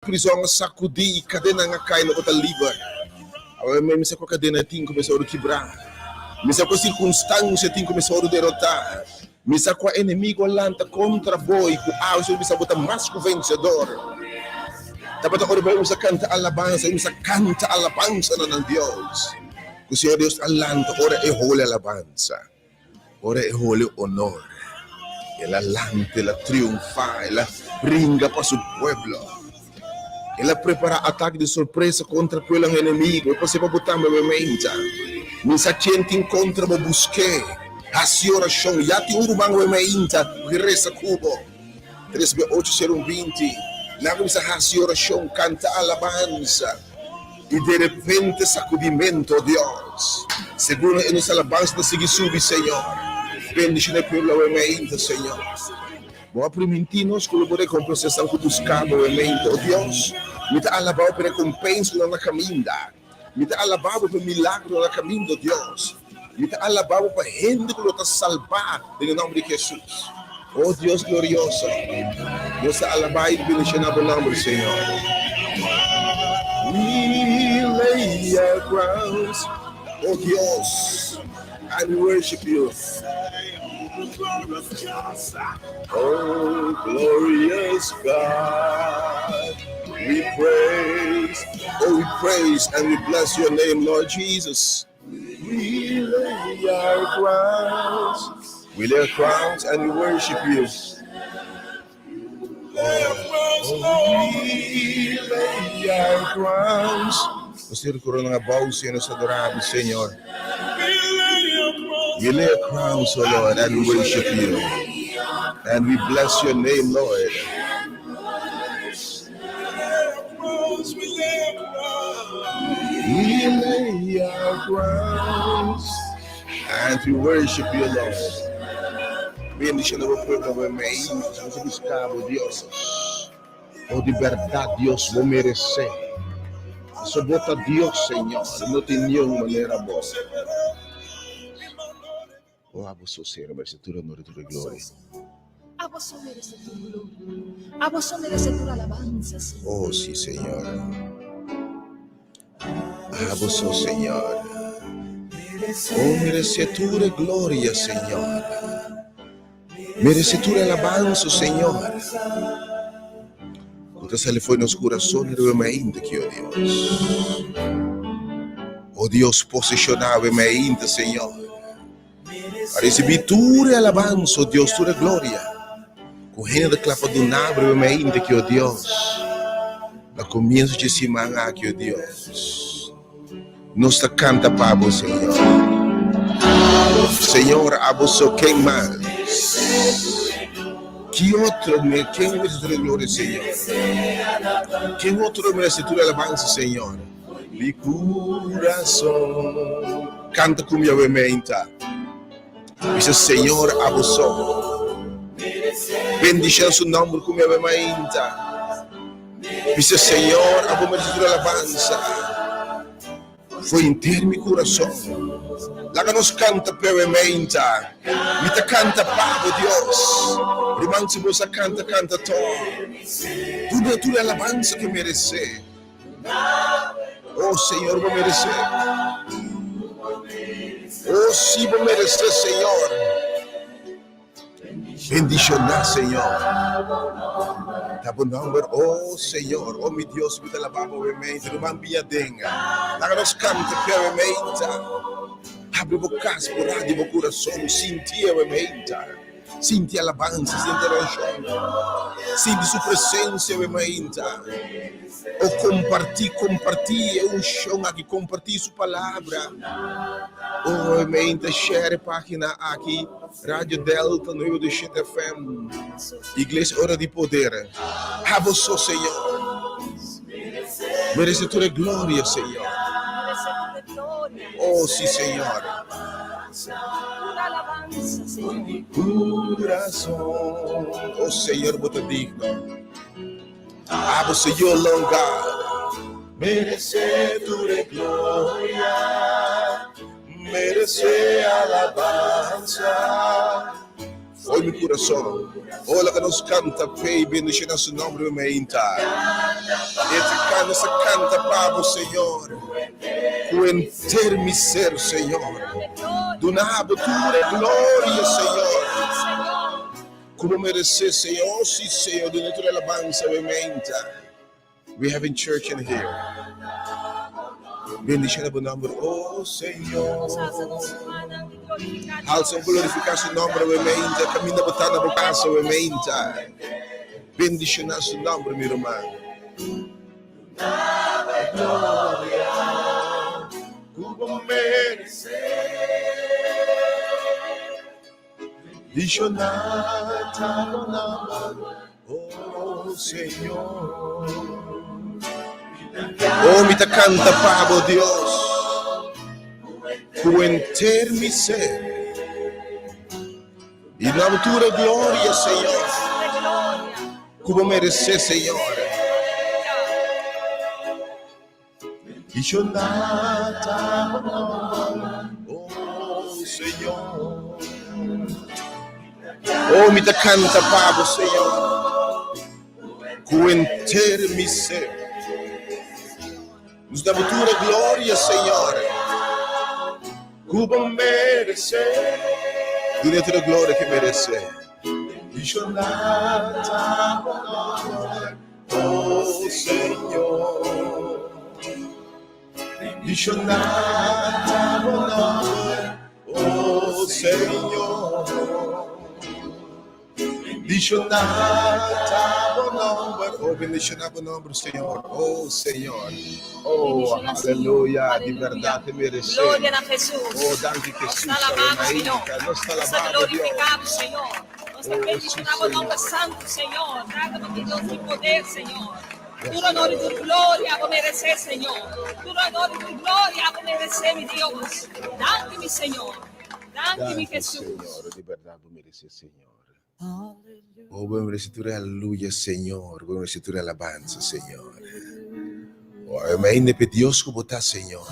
prisão sacudi cadena nga cai no bota livre. Agora mesmo se com a cadena tem começou a quebrar. Misa com a circunstância tem começou a derrotar. Misa com a inimigo lanta contra boi, com a auxílio misa bota mais que vencedor. Dapat ako rin sa canta alabanza na ng Diyos. Kung siya Diyos alanta, ora e holy alabanza. Ora e holy honor. Ela lante, ela triunfa, ela brinca para su pueblo. Ela prepara ataque de surpresa contra aquele inimigo. E você vai botar meu mente. Minsa tientin contra mo busque. Hasi oração, ya ti urumang mo mente. Giresa kubo. 3:8:20. Nago sa hasi oração, canta alabanza. E de repente sacudimento, Deus. Segundo em nossa alabanza na sige subi, Senhor. Bendición na pueblo mo mente, Senhor. Mga primitinos, colaborei com o processo que buscava o elemento, Deus. Mita alabao para recompensa na caminda. Mita alabao para milagro na caminda, Deus. Mita alabao para gente que está salvar em nome de Jesus. Oh Deus glorioso. Deus alabao e bendicionar o nome do Senhor. We lay our crowns, oh Deus, and worship you. Oh, glorious God, we praise and we bless your name, Lord Jesus. We lay our crowns and we worship you. We lay our crowns. Você recorreu na bolsa e nos adoramos, Senhor. We lay our crowns, O Lord, and we worship you. And we bless your name, Lord. We lay our crowns and we worship you, Lord. Bendición ao pueblo do meio, você buscava, Deus. Oh, de verdade, Deus, vou merecer. Só bota Deus, Senhor, não tem nenhuma maneira boa. Oh, a você ser merecedor, honor e glória. A vos merece tu gloria. A vos merece tu alabanza, Señor. Oh, sí, Señor. A vos, Señor. Oh, merece tu gloria, Señor. Merece tu alabanza, Señor. Quando se foi nos corações realmente que, oh Deus. Oh Deus, posicionava mente, Senhor. A receber tua alabanza, oh Deus, tua glória. Com renda clapa do nabre mente que, oh Deus. No começo de semana que, oh Deus. Nos canta para você, Senhor. Senhor, a você quem mais? Que outro quem merece tua glória, Senhor? Quem outro merece tua alabança, Senhor? De coração. Canta com minha mente. Dice Senhor, a você. Bendição seu nome com minha mente. Dice Senhor, a você merece tua alabança. Foi inteiro meu coração. Lá nos canta peramente. Me te canta para Deus. Rimansi você canta to. Tudo alabança que merece. Oh Senhor, vou merecer. Oh, sim, vou merecer, Senhor. Bendicionar, Senhor. Tá bom nome, oh Senhor, oh meu Deus, me dá o mente, não mambia denga. Lá nos canta peramente. Abre o bocaço por rádio, meu coração, sentia o mente. Sinti alabanza, sinti oração. Sinti sua presença, o mente. O compartir é chão aqui, compartir sua palavra. O mente, share página aqui, Rádio Delta, 927 FM, Igreja Hora de Poder. A você, Senhor. Merece tua glória, Senhor. Oh, sim, Senhor. Coração, oh Senhor, bota digno. Ah, você, you alone, God. Merece tua glória, merece alabança. Hoy mi corazón. Hola que nos canta, Pei, bendición a su nombre, me inta. Este canto se canta, Pablo, Señor. Cuenter mi ser, Señor. De una abertura de gloria, Señor. Como merecer, Señor. Sí, Señor, de nuestra alabanza, me inta. We having church in here. Bendición a tu nombre, oh Señor. Alça glorificar su nombre, obviamente. Camina botando a casa, obviamente. Bendición a su nombre, mi hermano. Gloria, como merece. Bendicionata no nombre, oh Señor. Oh, mi te canta, Pablo, Dios. Cuenter mi ser. Y la altura gloria, Señor. Como merece, Señor. Y yo nada, oh Señor. Oh, mi te canta, Pablo, Señor. Cuenter mi ser. Nos dá altura glória, Senhor. Como merecer. Direito da glória que merecer. E jornada, oh Senhor. E jornada, oh Senhor. E jornada. Oh, bendición a tu nombre, Señor. Oh, Señor. Oh, aleluya. De verdad te mereces. Gloria a Jesús. Oh, danke Jesús. Nos alabamos, Señor. Nos Nos alabamos, Dios. glorificamos, Señor. Nos bendicionamos o nombre santo, Señor. Traga-nos de Deus de poder, Señor. Tu honor e tu glória a merecer, Señor. Tu honor e tu glória a merecer, mi Dios. Dante-me, Señor. Dante-me, Jesús. Señor, de verdad tú mereces, Señor. Oh, buen merecedor, aleluya, Señor. Buen merecedor, alabanza, Señor. Oh, amén, de Dios como está, Señor.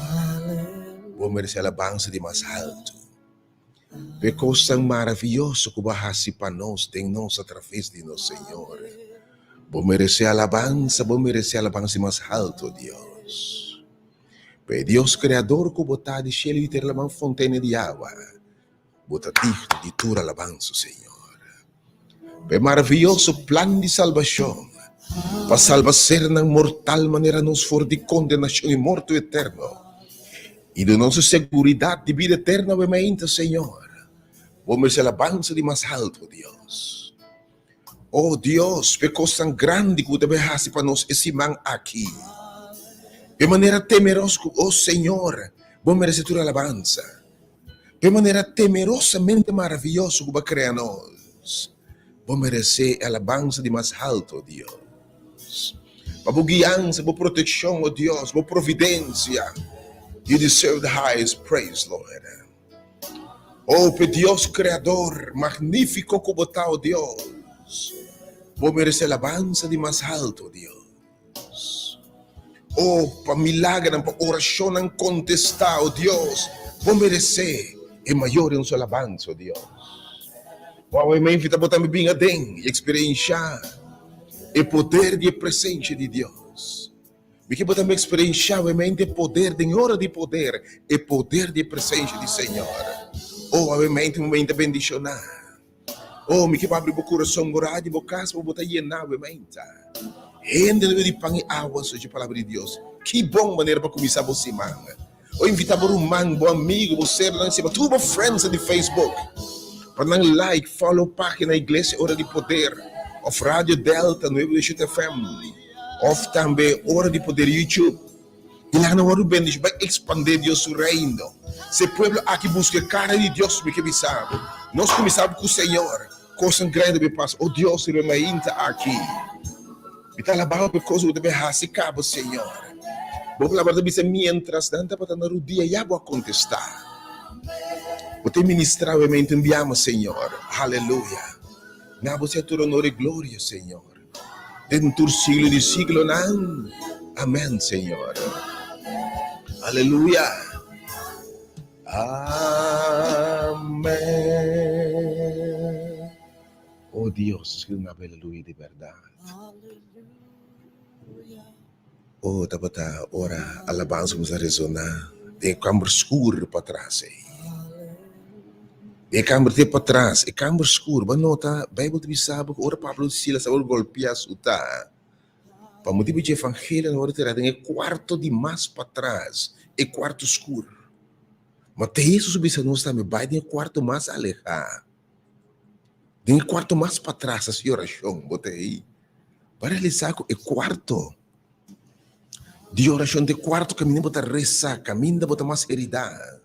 Buen merecer alabanza de más alto. Ve coisa tão maravilhosa que barrasse para nós, tem nós através de nós, Senhor. Vou merecer alabança mais alto, Deus. Ve Deus Criador que botar de cielo e ter uma fonte de água. Bota digno de tua alabança, Senhor. Ve maravilhoso plano de salvação. Para salvação na mortal maneira nos for de condenação e morto eterno. E de nossa segurança de vida eterna, obviamente, Senhor. Vou merecer alabança de mais alto, Deus. Oh, Deus, que coisa tão grande que você derrasse para nós esse man aqui. De maneira temerosa, oh Senhor, vou merecer tua alabança. De maneira temerosamente maravilhosa que você cria nós. Vou merecer alabança de mais alto, Deus. Para guiança, para proteção, oh Deus, para providência. You deserve the highest praise, Lord. Oh, Deus Criador, magnífico como está, oh Deus. Vou merecer alabança de mais alto, Deus. Oh, para milagre, para oração não contestar, oh Deus. Vou merecer e maior em sua alabança, oh Deus. Oh, eu me invito a botar-me bem adentro e experienciar o poder e a presença de Deus. Me que botar-me experienciar o poder, de hora de poder, e poder de presença do Senhor. Oh, obviamente, um momento de bendicionar. Oh, me que abrir o coração, orar de boca, para botar llenar, obviamente. Rende de pão e água, seja a palavra de Deus. Que bom maneira para começar você, man. Ou invitar por um man, bom amigo, você lá em cima, tudo friends de Facebook. Para não like, follow página Igreja Hora de Poder, of Rádio Delta, 97 FM, of também Hora de Poder YouTube. E lá na hora do bendição vai expandir Deus o reino. Se pueblo aqui busca a cara de Deus, me que sabe. Nós começamos com o Senhor, coisa grande me passa. Oh Deus, ele me entra aqui. E está lá para por coisa que deve fazer cabo, Senhor. Vou falar para você, mientras tanto, para não dia já vou contestar. Vou te ministrar, me enviamos, Senhor. Aleluia. Na você tu honor e glória, Senhor. Dentro siglo de siglo, não. Amém, Senhor. Aleluia. Amém. Dios, que una aleluia de verdade. Oh, tabata, ora, alabança começa a ressonar. Tem câmara escura para trás. Tem câmara para trás. É câmara escura. Mas nota, a Bíblia te sabe que ora Pablo Silas agora golpear suta. Para motivo de evangelho, na hora de tem quarto de mais para trás. É quarto escuro. Mas tem isso subir não está me vai tem quarto mais alejar. Tem quarto mais para trás, a senhora chão, botei. Para ele saco é quarto. De oração de quarto, caminho bota rezar, caminho bota mais heredar,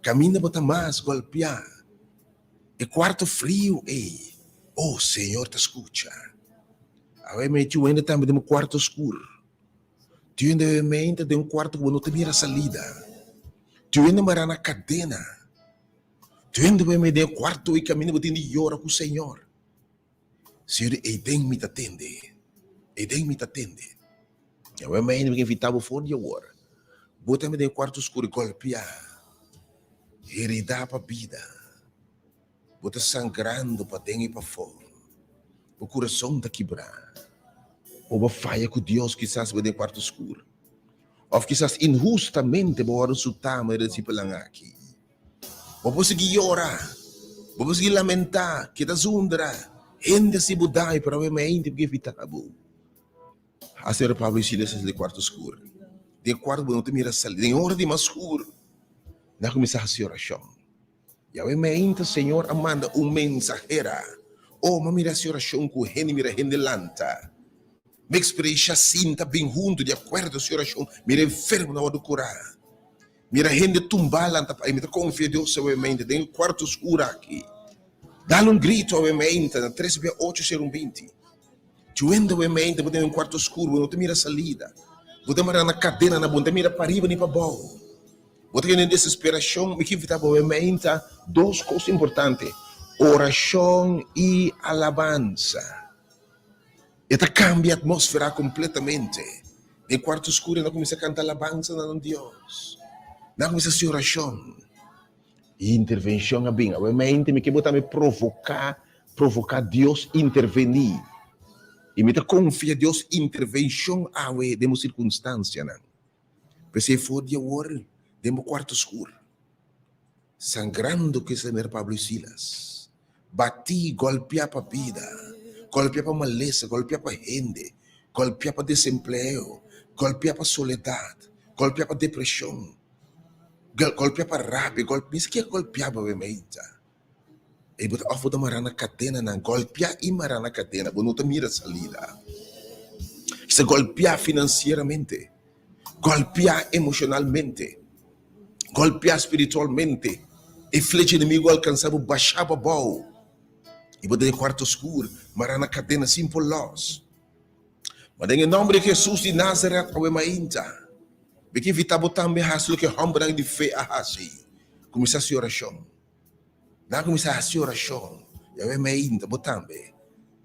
caminho bota mais golpear. E quarto frio, ei. Oh, Senhor, te escuta. Agora me tu ainda também de um quarto escuro. Tu ainda de um quarto que não te mira salida. Tu ainda mora na cadena. Tu ainda de um quarto e caminho bota de ora com o Senhor. Senhor, e tem me atende. E tem me atende. Eu ainda me invitava fora de hora. Bota-me de um quarto escuro e golpear. Heredar para a vida. Bota sangrando para dentro e para fora. O coração está quebrado. Ou a falha com Deus quizás vai de um quarto escuro. Ou quizás injustamente vai resultar mas esse pelang aqui. Ou você seguir orar. Ou você seguir lamentar. Que está zundra. Ainda se mudar para o ainda me invitava. A senhora Pablo Silas de quarto escuro. De quarto não te mira salir. De hora de mais escuro. Na começar a sua oração. E aí me ainda Senhor manda mensajera. Oh, mas mira a sua oração com ele mira rende lanta. Me expressa cinta bem junto de acordo a sua oração. Mira enfermo na hora do curar. Mira rende tumbar lanta. Aí me confia Deus ao mente. De quarto escuro aqui. Dá grito ao mente. Na 3:8:20. Tu ainda o mente, você tem um quarto escuro, não te mira a salida. Você mora na cadena, não te mira para riba nem para baixo. Você tem desesperação, me que vitava o mente, duas coisas importantes: oração e alabança. E cambia a atmosfera completamente. Em quarto escuro, não começa a cantar alabança a Deus. Não começa a ser oração. E intervenção é bem. O mente me que botar me provocar Deus intervenir. E me confia em Deus intervenção a demo circunstância não. Pensei for de hora demo quarto escuro. Sangrando que se me Pablo Silas. Bati, golpear para vida, golpear para maleza, golpear para gente, golpear para desemprego, golpear para soledade, golpear para depressão, golpear para raiva, golpear, isso que é golpear para a e bota off da marana cadena na golpear e marana cadena, não te mira salida. Isso é golpear financeiramente, golpear emocionalmente, golpear espiritualmente. E flecha inimigo alcançava baixar para bom. E bota de quarto escuro, marana cadena simple loss. Mas em nome de Jesus de Nazareth, ao emainta, porque evitava também aquilo que homem de fé a assim. Começar a sua oração. Na começar a sua oração, eu emainta, botambe.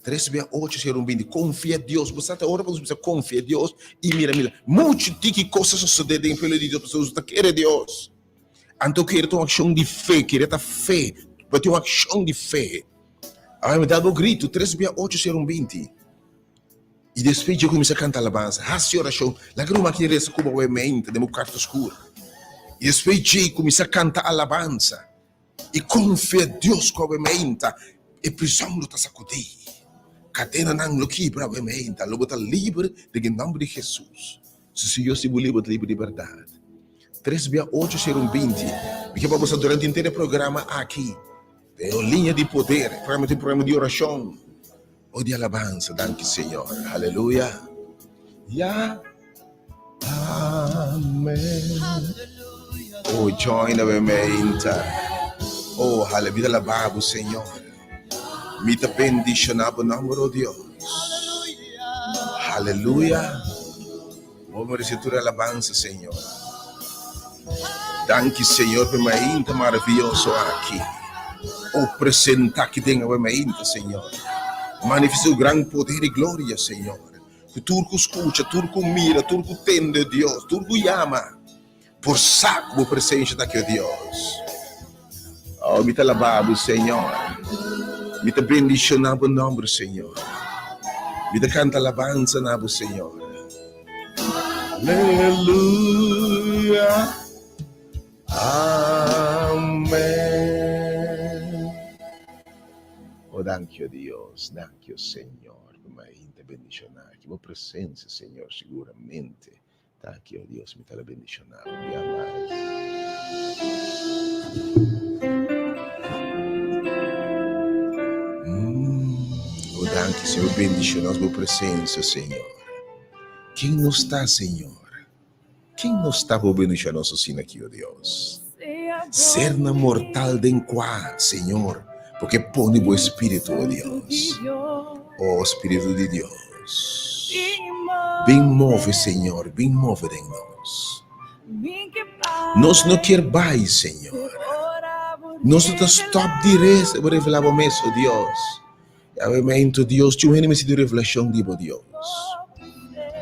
3:8:20. Confia em Deus. Você está orando para você confiar em Deus e mira. Muito de coisas sucedem pelo de Deus, pessoas que querem Deus. Então quer ter uma ação de fé, quer ter fé, para ter uma ação de fé. Aí me dá o grito, 3:8:20. E depois eu comecei a cantar alabança. A sua oração, lá que não queria essa cuba o mente, de meu quarto escuro. E depois eu comecei a cantar alabança. E confia em Deus com a mente. E prisão não está sacudir. Cadena não lo quebra a mente. Logo está livre em nome de Jesus. Se eu estou livre de verdade. 3:8:20. Porque vamos durante o inteiro programa aqui. Tem linha de poder, programa de oração ou de alabança. Danke, Senhor. Aleluia. Yeah. Amen. Oh, join a mente. Oh, aleluia, alabado, Senhor. Me te bendicionava o nome de Deus. Aleluia. Vamos receber a alabança, Senhor. Danke, Senhor, por uma mente maravilhosa aqui. O presentar que tem a mente, Senhor. Manifesta o grande poder e glória, Senhor. Que tudo escuta, tudo mira, tudo tende, Deus. Tudo ama. Por saco a presença daquele Deus. Oh, me te alabado, Senhor. Me te bendicionamos o nombre, Señor. Me te canta alabanza, nabo, Señor. Aleluya. Amén. Oh, thank you, Dios. Thank you, Señor. Te bendicionar. Que tua presença, Senhor, seguramente. Thank you, Dios. Me te la bendicionar. Me amas. Oh, thank you, Senhor. Bendicionar a tua presença, Senhor. Quem não está, Senhor? Quem não está por bendicionar nosso sino aqui, oh Deus? Ser na mortal de enquá, Senhor, porque põe o Espírito, oh Deus. Oh Espírito de Deus. Bem move, Senhor, bem move em nós. Nós não queremos mais, Senhor. Nós não stop direto para revelar o mesmo, oh Deus. Amém, Deus, tu é de revelação, de Deus.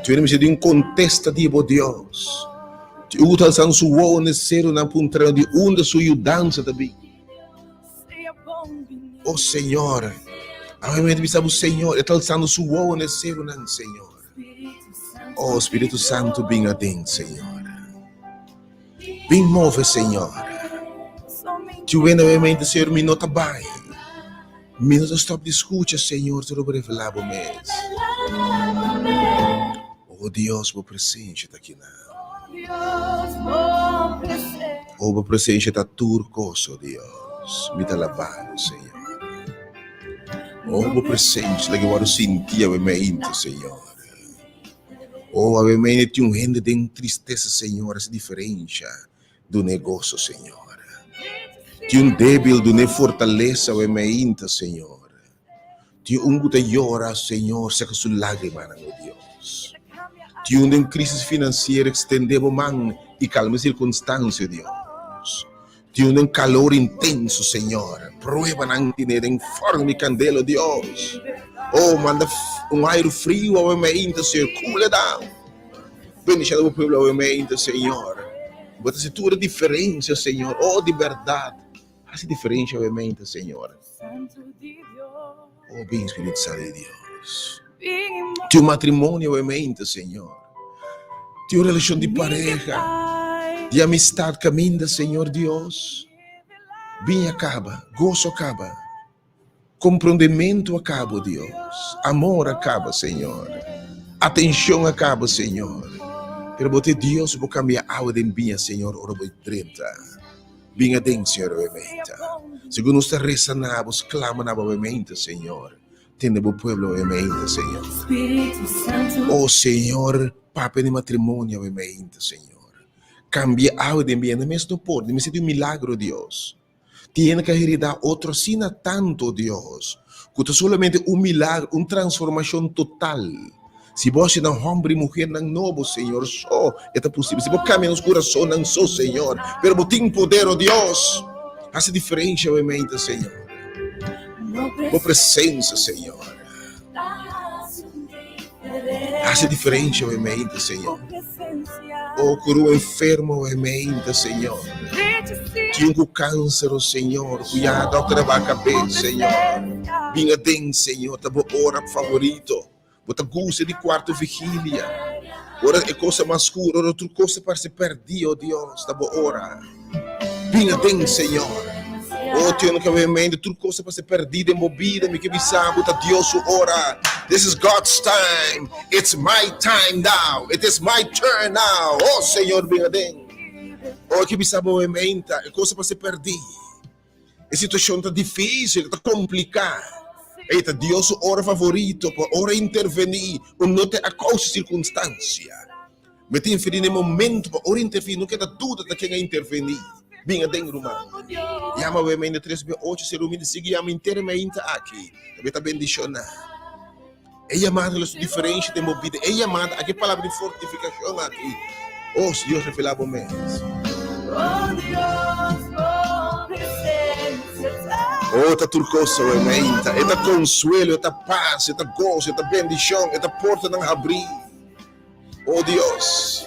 Tu é de contexto, de Deus. Tu utilizando sua necessário na punta de sua ajudança também. Oh Senhor, amém, o Senhor, utilizando sua necessário, Senhor. Oh Espírito Santo, bem adentro, Senhor. Bem move, Senhor. Tu é novamente, Senhor, me nota bem. Me nota stop de escuta, Senhor, tu não revelar o mês. Oh Deus, o presente está aqui, não. Oh, o presente está turcoso, Deus. Me dá lavado, Senhor. Oh, o presente, que eu sentir, obviamente, Senhor. Oh, obviamente, tem gente de tristeza, Senhor, essa diferença do negócio, Senhor. Tem débil do ne fortaleza, obviamente, Senhor. Tem que llora, Senhor, seca sua lágrima, meu Deus. Tem em crise financeira, estendemos mão e calma circunstância, Deus. Tem em calor intenso, Senhor. Prueba não ter em forma candela, Deus. Oh, manda ar frio, obviamente, Senhor. Cool it down. Bendição o povo, obviamente, Senhor. Bota se tua diferença, Senhor. Oh, de verdade. Faz diferença, obviamente, Senhor. Oh, bem, Espírito Santo de Deus. Teu matrimônio, obviamente, Senhor. Teu relação de pareja, de amistade, caminha, Senhor Deus. Bem acaba, gozo acaba. Compreendimento acaba, Deus. Amor acaba, Senhor. Atenção acaba, Senhor. Pero bote Deus vou cambiar algo de minha, Senhor, ora vou 30. Bem adentro, Senhor, obviamente. Segundo está rezando, clama na obviamente, Senhor. Tende o pueblo, obviamente, Senhor. Oh, Senhor, Papa de matrimônio, obviamente, Senhor. Cambia algo de minha, não pode, me sente milagro, Deus. Tiene que heredar outro sina tanto, Deus. Que solamente milagre, transformação total. Se você não homem e mulher não novo, Senhor, só é possível. Se você caminha nos coração, não só, Senhor. Pero você tem poder, oh Deus. Faz diferença, obviamente, Senhor. Com presença, Senhor. Faz diferença, obviamente, Senhor. Oh, cura o enfermo, obviamente, Senhor. Tinha com câncer, oh Senhor. Cuidado, doutora vai caber, Senhor. Vinha dentro, Senhor. Tá boa hora favorito. Bota gosto de quarto vigília. Ora é coisa mais escura, outra coisa para se perder, oh Deus, da boa hora. Vinha dentro, Senhor. Oh, tenho que ver mente, outra coisa para se perder, movida, me que me sabe, bota Deus ora. This is God's time. It's my time now. It is my turn now. Oh, Senhor, vinha dentro. Oh, que me sabe, mente, é coisa para se perder. A situação está difícil, está complicada. Eita, Deus ora favorito, ora intervenir, não tem a causa circunstância. Mas tem que no momento para ora intervenir, não queda dúvida de quem é intervenir. Vinha dentro, mano. Yama o emenda 3B8, ser humilde, seguir a inteiramente aqui. Também está bendicionar. É chamada diferente de movida. É chamada, aqui palavra de fortificação aqui. Oh, Deus revelava o mês. Oh, tá turcoso, emenda. É da consuelo, é da paz, é da gozo, é da bendição, é da porta não abrir. Oh, Deus.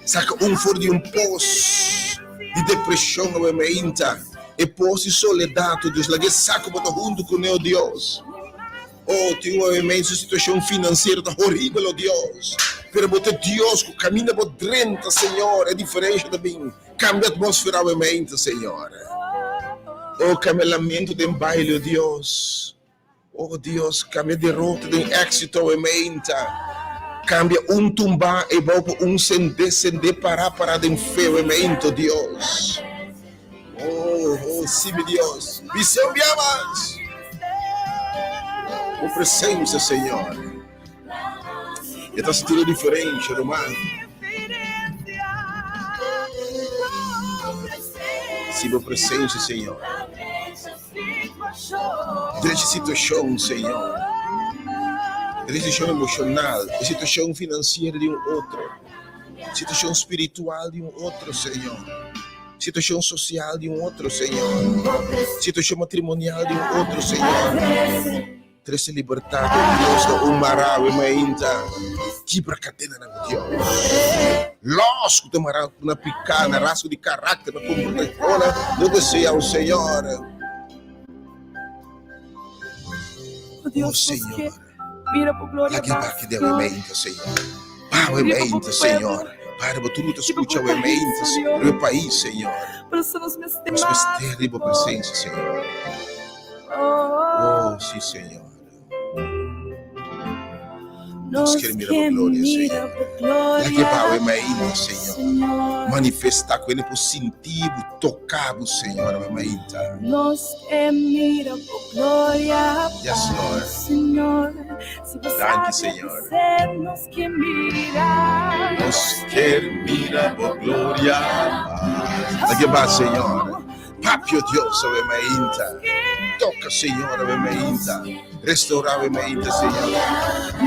Saca fora de poço de depressão, emenda. e posi soledade, Deus, lá que saco bota junto com o Deus. Oh, tem uma situação financeira tá horrível, oh Deus. Pero botar Deus que caminha por dentro, Senhor, é diferente também. Cambia a atmosfera, mente, Senhor. Oh, cambia lamento de baile, oh Deus. Oh Deus, cambia derrota de êxito, mente. Cambia tumbar e volta descender para de fé, mente, oh Deus. Oh, sim, Deus. Visão de amas. Com presença, Senhor. E está sentindo diferente, irmão. Sim, com presença, Senhor. Desde situação, Senhor. Desde situação emocional, situação financeira de outro. Situação espiritual de outro, Senhor. Situação social de outro, Senhor. Situação matrimonial de outro, Senhor. Traz libertado, Deus, da umarau, mainda. Quebra a cadena, Deus. Lógico, te marau na picana, rasgo de caráter, na comportamento, não deseja o Senhor. Oh, Senhor. Mira por glória. Lá que vai que deu mente, Senhor. Pá, o mente, Senhor. Para tu não te escuta o mente, Senhor. O país, Senhor. Mas nos mistério por presença, Senhor. Oh, sim, Senhor. Nós queremos mirar por glória, Senhor. Lá que vai o mente, Senhor. Manifestar com ele por sentir, tocar o Senhor, o mente. Nós queremos mirar por glória. Yes, Lord. Senhor. Thank you, Senhor. Nós queremos mirar. Nós queremos mirar por glória. Lá que vai, Senhor. Papio Deus, o mente. Toca, Senhor, a mente. Restaurar a mente, Senhor.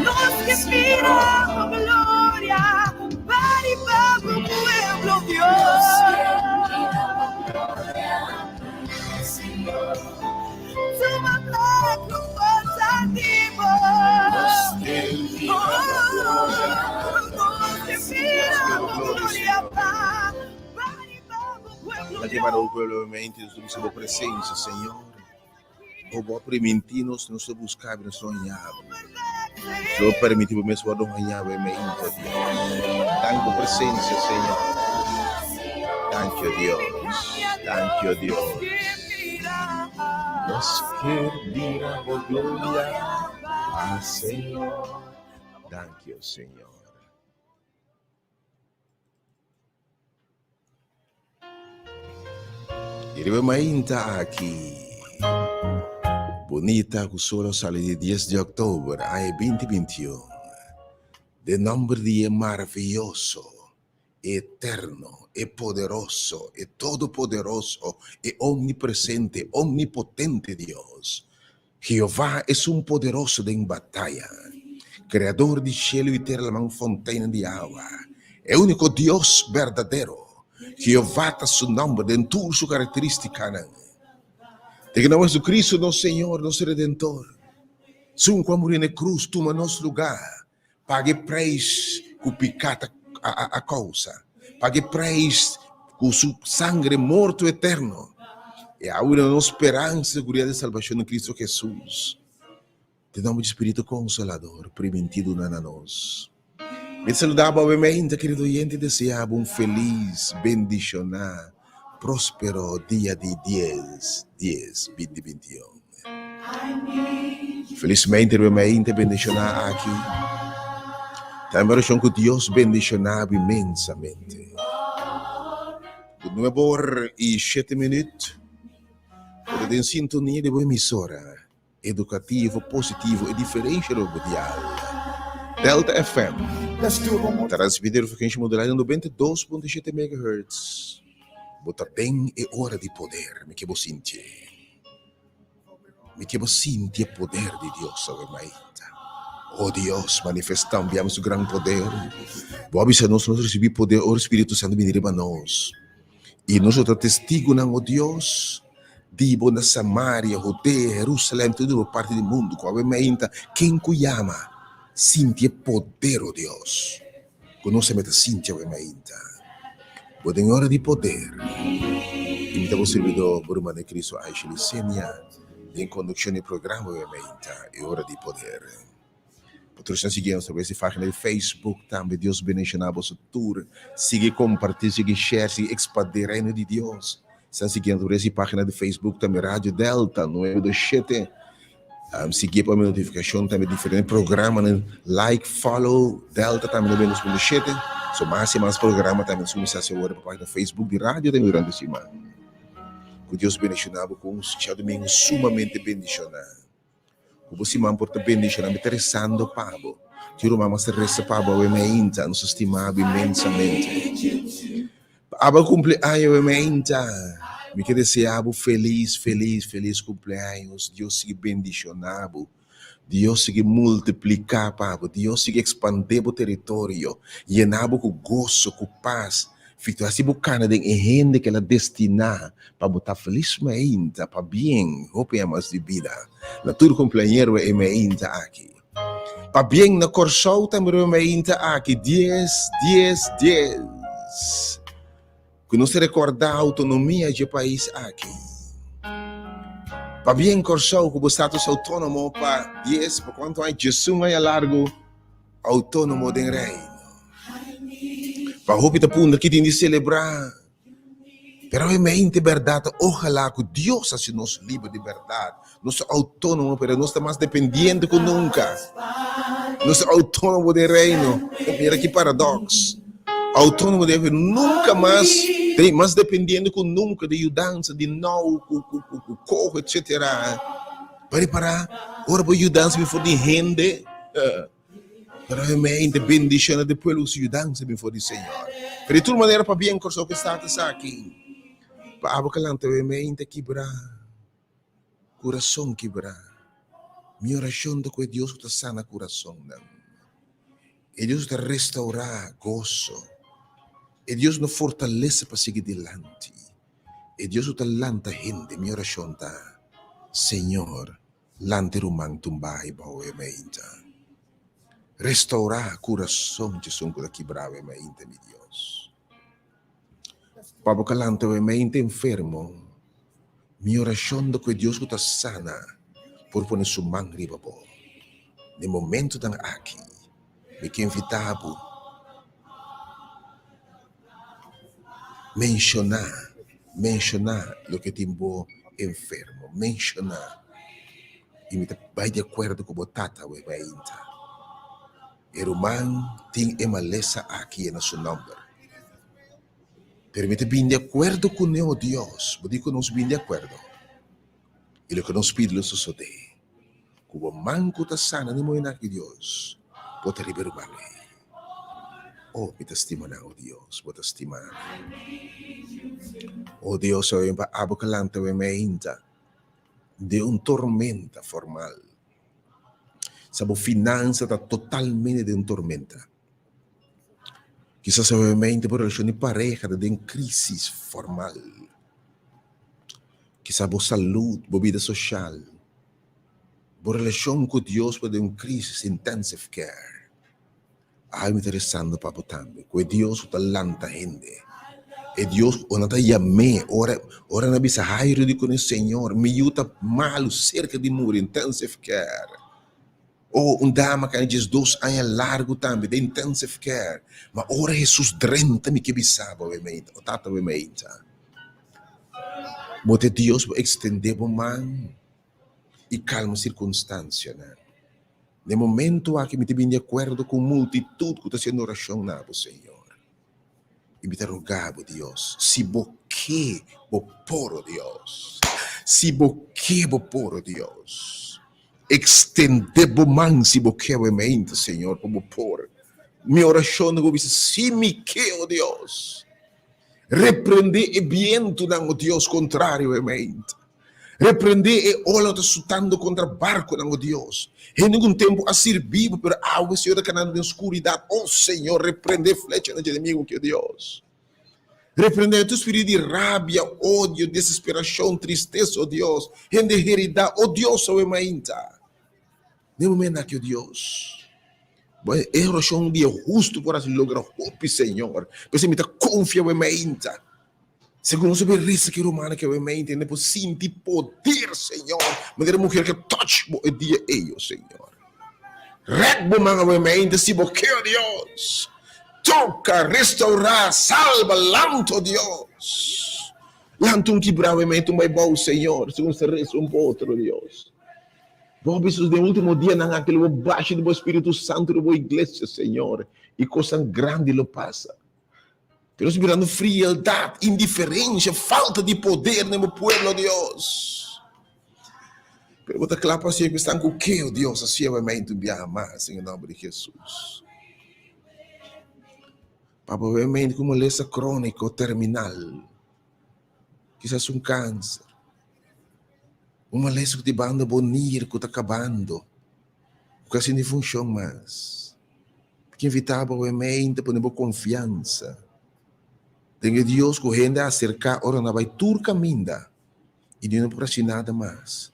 Nós que miramos glória para o pueblo, Deus. Sua glória comportativa. Nós que miramos glória para o pueblo, Lá que vai o pueblo, mente, sua presença, Senhor. O bom permitir-nos não se buscar, não sonhar. Só permitir o mesmo amanhã, o mente, Deus. Thank you, presença, Senhor. Thank you, Deus. Thank you, Deus. Nós queremos por glória a Senhor. Thank you, Senhor. Iremos ainda aqui. Bonita, que solo sale de 10 de octubre a 2021. De nombre de maravilloso, eterno, e poderoso, e todopoderoso, e omnipresente, omnipotente Dios. Jehová es un poderoso en batalla, creador de cielo y tierra, la fontaine de agua, el único Dios verdadero. Jehová está su nombre, en toda su característica. De que não é Cristo, nosso Senhor, nosso Redentor. Sum quando morreu na cruz, toma nosso lugar. Pague preço com picata a causa. Pague preço com seu sangue morto eterno. E agora nossa esperança e segurança de salvação em Cristo Jesus. De nome de Espírito Consolador, prometido na nós. Me saludava obviamente, querido oyente, desejava feliz, bendicionar, próspero dia de 10/10/2021. Felizmente, realmente bendicionar aqui. Também oração que Deus bendicionava imensamente. De 9h07, em sintonia de uma emissora educativa, positiva e diferente radial. Delta FM. Transmitir frequência modulada em 92.7 MHz. Bota bem é hora de poder, me que vou sentir. Me que vou sentir o poder de Deus sobre a vida. Oh Deus, manifestamos, enviamos o grande poder. Vou avisar nós receber poder, o Espírito Santo vir para nós. E nós outros testigos, oh Deus, de na Samaria, Judéia, Jerusalém, toda parte do mundo, com a mente, quem cuidama, sentir poder, oh Deus. Conosco a mente, a mente. Vou em hora de poder. Imita o servidor Burma de Cristo Ashley Senia. Em condução do programa, é hora de poder. Patrocina seguimos através da página de Facebook também. Deus bendiga a vossa tour. Siga compartilhar, siga share, siga expandir o reino de Deus. Estão seguindo através da página de Facebook também, Rádio Delta 927. Seguir para a notificação também diferentes programas. Like, follow, Delta também no 927. So mais e mais programas também começar a ser para a página de Facebook de Rádio também durante a semana. Que Deus bendiga com um domingo sumamente bendicionado. Você man porta bendição interessando Pablo. Tiro mama se resta Pablo e me inta, nos estimava imensamente. Pablo cumpleaños e me inta. Me que deseavo feliz cumpleaños. Deus siga bendicionado. Deus siga multiplicar Pablo. Deus siga expandir o território. Llenabo com gozo, com paz. Fico assim buscando de gente que ela destina para botar feliz me inta, para bem, rompemos de vida. Na tua companheiro é me inta aqui. Para bem na corso também me inta aqui. 10. Que não se recordar a autonomia do país aqui. Para bem corso com o status autônomo para 10, por quanto há Jesus mais largo, autônomo do reino. Para roupa punda que tem de celebrar. Pero é mente verdade. Ojalá que Deus assim nos livre de verdade. Nós somos autônomos, pero nós estamos mais dependentes que nunca. Nós somos autônomos do reino. Mira que paradoxo. Autônomo de nunca mais, tem mais dependente que nunca de ajudança, de não, corro, etc. Para ora para ajudança me for de rende. Pero realmente bendição de pueblo ajudança me for de Senhor. Pero de toda maneira para bem corso que está aqui. Para abacalante realmente quebrar, coração quebrar. Minha oração é que Deus te sana coração, e Deus te restaurar gozo. E Deus nos fortalece para seguir adiante. E Deus te lanta gente. Minha oração está, Senhor, lante rumang tumbai bao e meinta. Restaurar coração de som que quebrava e meinta, meu Deus. Para calante e meinta enfermo. Minha oração é que Deus te sana por poner sua mão riba bo. No momento da aqui, me que invitavo mencionar lo que timbo enfermo, mencionar e me vai de acordo com o tata we bainta. O humano tem uma lesa aqui no seu nome. Permite bem de acordo com o Deus, vou dizer que nós bem de acordo. E o que nós pedimos sucede. Como manco ta sana ni mo ina que Deus, pode liberar. Oh, me testimoniar, oh Deus, vou testimoniar. Oh Deus, eu em abocalante we me inta de tormenta formal. Sabo finança está totalmente de tormenta. Quizás eu me inta por relação de pareja de crise formal. Quizás a saúde, a vida social. Por relação com Deus pode crise intensive care. Ai me interessando para botambe, que Deus está lanta gente. E Deus, quando está chamando, ora na bisa hairo de com o Senhor, me ajuda mal cerca de muro intensive care. Ou dama que diz 2 anos largo também de intensive care, mas ora Jesus drenta me que bisaba o ementa, o tata o ementa. Bote Deus vai estender o mão e calma circunstância, né? No momento aqui me bem de acordo com multitud que está sendo oração na Senhor. E me rogar Deus, se boque o poro Deus, se boque o poro Deus, extende o mão se boque o mente Senhor como poro. Minha oração é que se me que Deus, repreende e viento o Deus contrário e mente. Repreender e olha está sutando contra barco não Deus. Em nenhum tempo a servir para algo Senhor que na escuridão. Oh Senhor, repreender flecha no inimigo que é Deus. Repreender tu espírito de rabia, ódio, desesperação, tristeza, oh Deus. Em derreridade, oh Deus, oh emainta. No momento que Deus, É oração um dia justo para se lograr hope, Senhor. Você me confia em mente. Segundo sobre risa que romana que me entende por sentir poder, Senhor. Mas a mulher que touch o dia eu, Senhor. Regbo mga mente se boqueia Deus. Toca, restaurar, salva, lanto Deus. Lanto um quebramento mais bom, Senhor. Segundo se resta um outro Deus. Vou precisar do último dia naquele baixo do Espírito Santo da igreja, Senhor. E coisa grande lo passa. Pero mirando frialdade, indiferença, falta de poder no meu povo, Deus. Pero vou te claro assim que estão com o que, Deus, assim vai me entubiar mais, em nome de Jesus. Papa, obviamente, como lesa crônico terminal, quizás um câncer, uma lesa que te banda bonir, que está acabando, que assim não funciona mais. Que invitava, obviamente, para uma confiança. Tenho Deus correndo a acercar, ora não vai tur caminha e não por assim nada mais.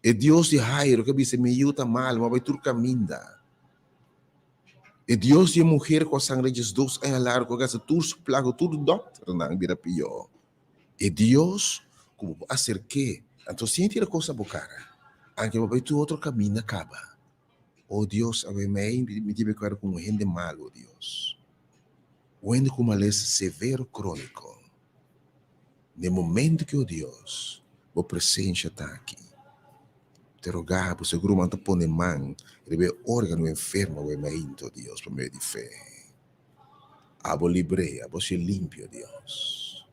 É Deus de Jairo que disse me ajuda mal, mas vai tur caminha. É Deus de mulher com a sangue de Jesus em largo que essa tur plago tudo doutor não vira pior. É Deus como acerquei, então sente a coisa bocara. Anche vai tu outro caminho acaba. Oh Deus, a me tive que com gente mal, oh Deus. Quando com uma lesa severo crônico, no momento que o Deus, a presença está aqui, te rogar, por seguro, manta pôr mão, ele órgão enfermo, o mente, Deus, por meio de fé. Abo libre, abo se limpio, Deus.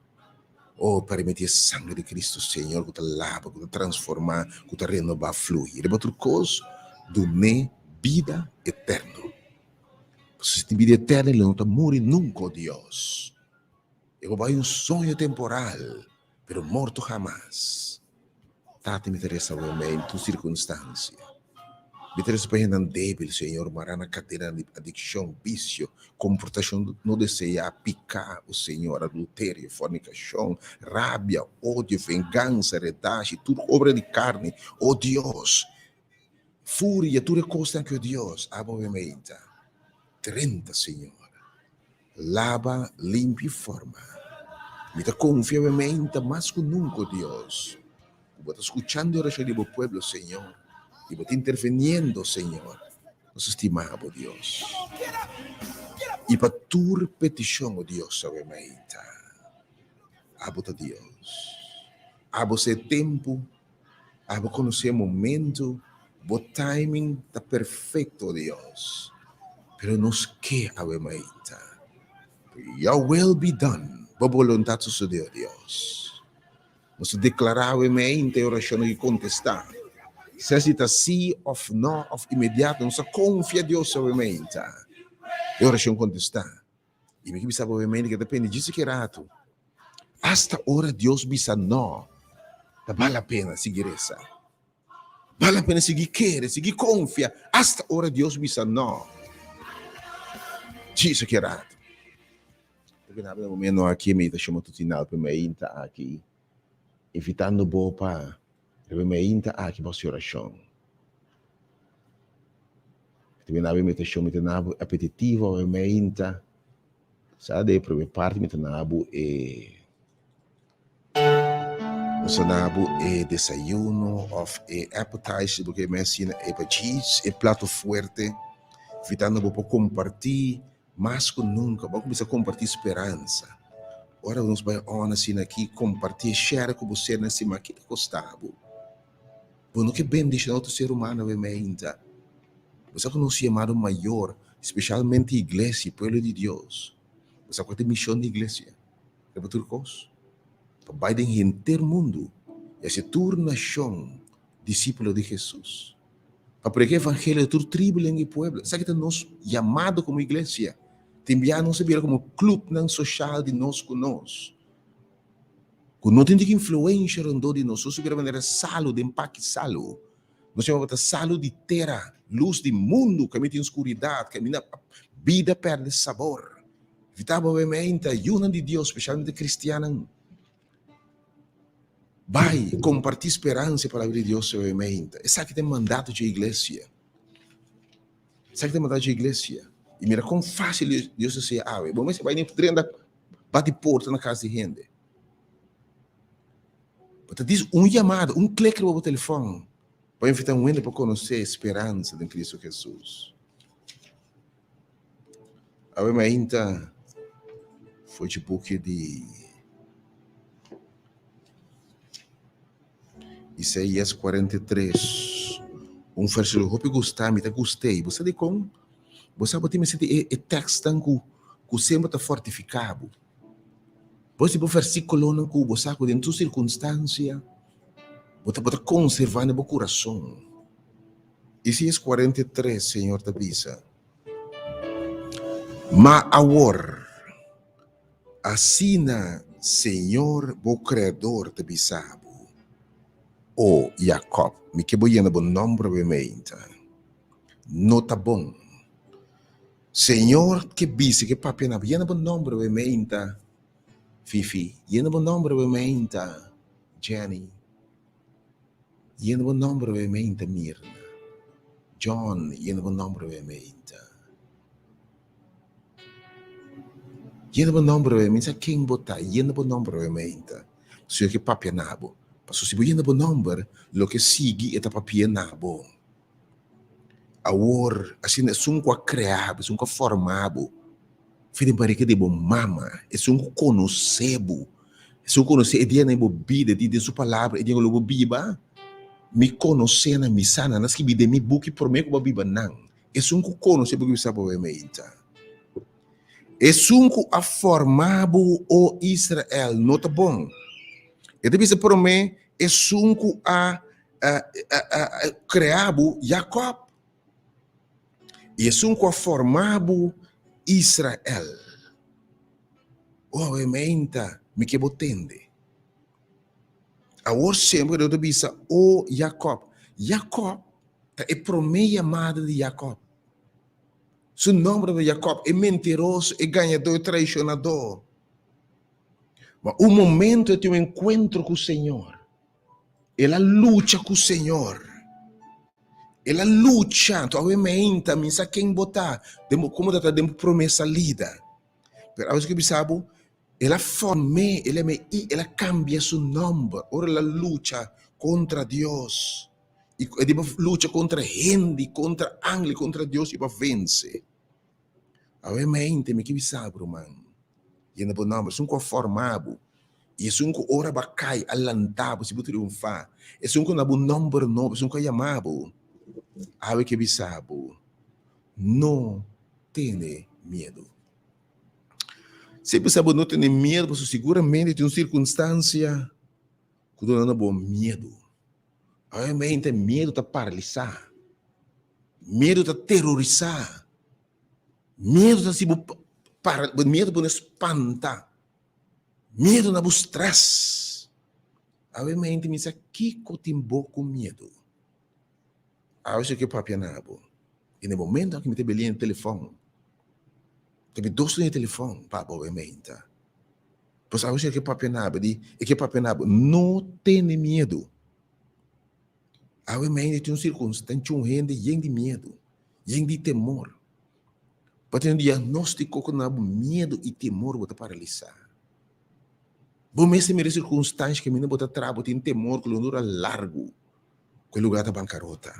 Oh, permitir sangue de Cristo, Senhor, que te lava, que te transforma, que te renova, fluir. E outra coisa, do vida eterna. Se tem vida eterna, ele não está morrendo nunca, Deus. Eu vou um sonho temporal, pero morto jamais. Tati me interessa realmente em circunstância. Me interessa para gente débil, Senhor, marar na cadeira de adicção, vício, comportação não deseja picar o Senhor, adultério, fornicação, rábia, ódio, vingança, redagem, tudo obra de carne. Oh Deus, fúria, tudo é coisa que Deus, obviamente. 30, Senhor. Lava, limpa e forma. Me dá confiança mais que nunca, Deus. Vou estar escutando a oração do meu povo, Senhor. E vou estar interveniendo, Senhor. Nos estimamos, Deus. E para tua petição, Deus, obviamente. Abota Deus. Abo esse tempo. Abo conhecer o momento. O timing está perfeito, Deus. Pero nos que obviamente. Your will be done. A vontade sucedeu, Deus. Nos declarar obviamente a oração e contestar. Se está sim ou não, ou imediato, nos confia Deus obviamente. A oração contestar. E me sabe obviamente que depende disso que rato. Hasta hora Deus bisa não. Vale a pena seguir essa. Vale a pena seguir querer, seguir confia. Hasta hora Deus bisa não. Isso que é errado. Porque no momento aqui, me está chamando tudo para me aqui, evitando boa para me aqui para a oração. Também me está chamando apetitivo, me sabe, para minha parte, me está desayuno, ou appetizer, porque me ensina cheese, prato forte, evitando boa para compartilhar. Mais que nunca, vamos começar a compartilhar esperança. Ora, vamos assim aqui, compartilhar, share com você nesse aqui que gostava. Bueno, que bendição outro ser humano, obviamente. Você que não se chamado maior, especialmente a igreja, povo de Deus. Você que tem missão de igreja. É para tudo coisa. Para bem inteiro mundo. E se torna nação, discípulo de Jesus. Para pregar o evangelho de todo tribo em povo. Sabe que nós chamado como igreja. Também não se vira como clube não social de nós com nós. Quando não tem que influência de nós, se vira maneira salo, de empaque salo. Nós chamamos de salo de terra, luz de mundo, caminho de escuridade, caminho a vida perde sabor. Vitava obviamente a ajuda de Deus, especialmente cristiana. Vai compartilhar esperança para a palavra de Deus, obviamente. Essa que tem mandato de igreja. Sabe que tem igreja? E mira quão fácil Deus se abre. Bom, mas você vai nem poder bate porta na casa de gente. Mas diz chamado, clique no telefone, para invitar gente para conhecer a esperança de Cristo Jesus. A minha ainda foi de book de Isaías 43. Versículo, eu gostei. Você de como? Você pode me sentir o texto que sempre está fortificado. Você pode versículo não que você pode em toda circunstância, você pode conservar no seu coração. Isaías 43, Senhor te avisa. Ma agora, assina, Senhor, o Criador te avisava. O Jacob, me que voy a bom nombre obviamente. No tá bom. Senhor, que dice que papi na viene bom nombre obviamente. Fifi, viene bom nombre obviamente. Jenny, viene bom nombre obviamente. Mirna, John, viene bom nombre obviamente. Viene bom nombre obviamente. Quem botar, viene bom nombre obviamente. Senhor que papi nabo. Mas se você não tem número, o que sigue é a papia nabo. Agora, assim, é um que criado, é um que formado. Filho para que debo mama, é um que conhecebo. É um que conhece, é dia na bebida, de sua palavra, é dia na bebida. Me conhece na missana, nas que me dê me book por mim como bebida não. É um que conhece porque sabe o que é um que a formado o Israel, não tá bom. E deve ser por mim, é um que a criado Jacob. E é um que a formado Israel. Obviamente, me que botende. Agora sempre eu deve ser o Jacob. Jacob é por mim chamada de Jacob. Seu nome de Jacob é mentiroso, é ganhador, é traicionador. Mas o momento de um encontro com o Senhor, ela luta com o Senhor. Ela luta, obviamente, me sabe quem botar, como está dando promessa lida. Mas a que sabe, ela forme, ela cambia seu nome. Ora ela luta contra Deus. E ela luta contra gente, contra ángeles, contra Deus e para vencer. Obviamente, me que sabe, irmão. E não nome, é um que formado. E é um que ora bacai, alantado, se pode triunfar. É um que não é nome novo, é um que é chamado. Sabe que sabe, não tenha medo. Se você não tem medo, você seguramente tem uma circunstância que não é bom medo. Obviamente, medo está paralisar. Medo está terrorizar. Medo está se medo para espantar. Medo na stress. Obviamente, me diz aqui que tem com medo. Acho que o papi nabo. E no momento que me teve ali no telefone, teve dois no telefone, papo, obviamente. Pois acho que o papi nabo, e que o papi nabo não tem medo. Obviamente tem uma circunstância, um rende, de medo, de temor. Para ter um diagnóstico com medo e temor, vou te paralisar. Bom, mas tem circunstâncias que me não bota trabo, tem temor que o lugar largo, que o lugar da bancarrota.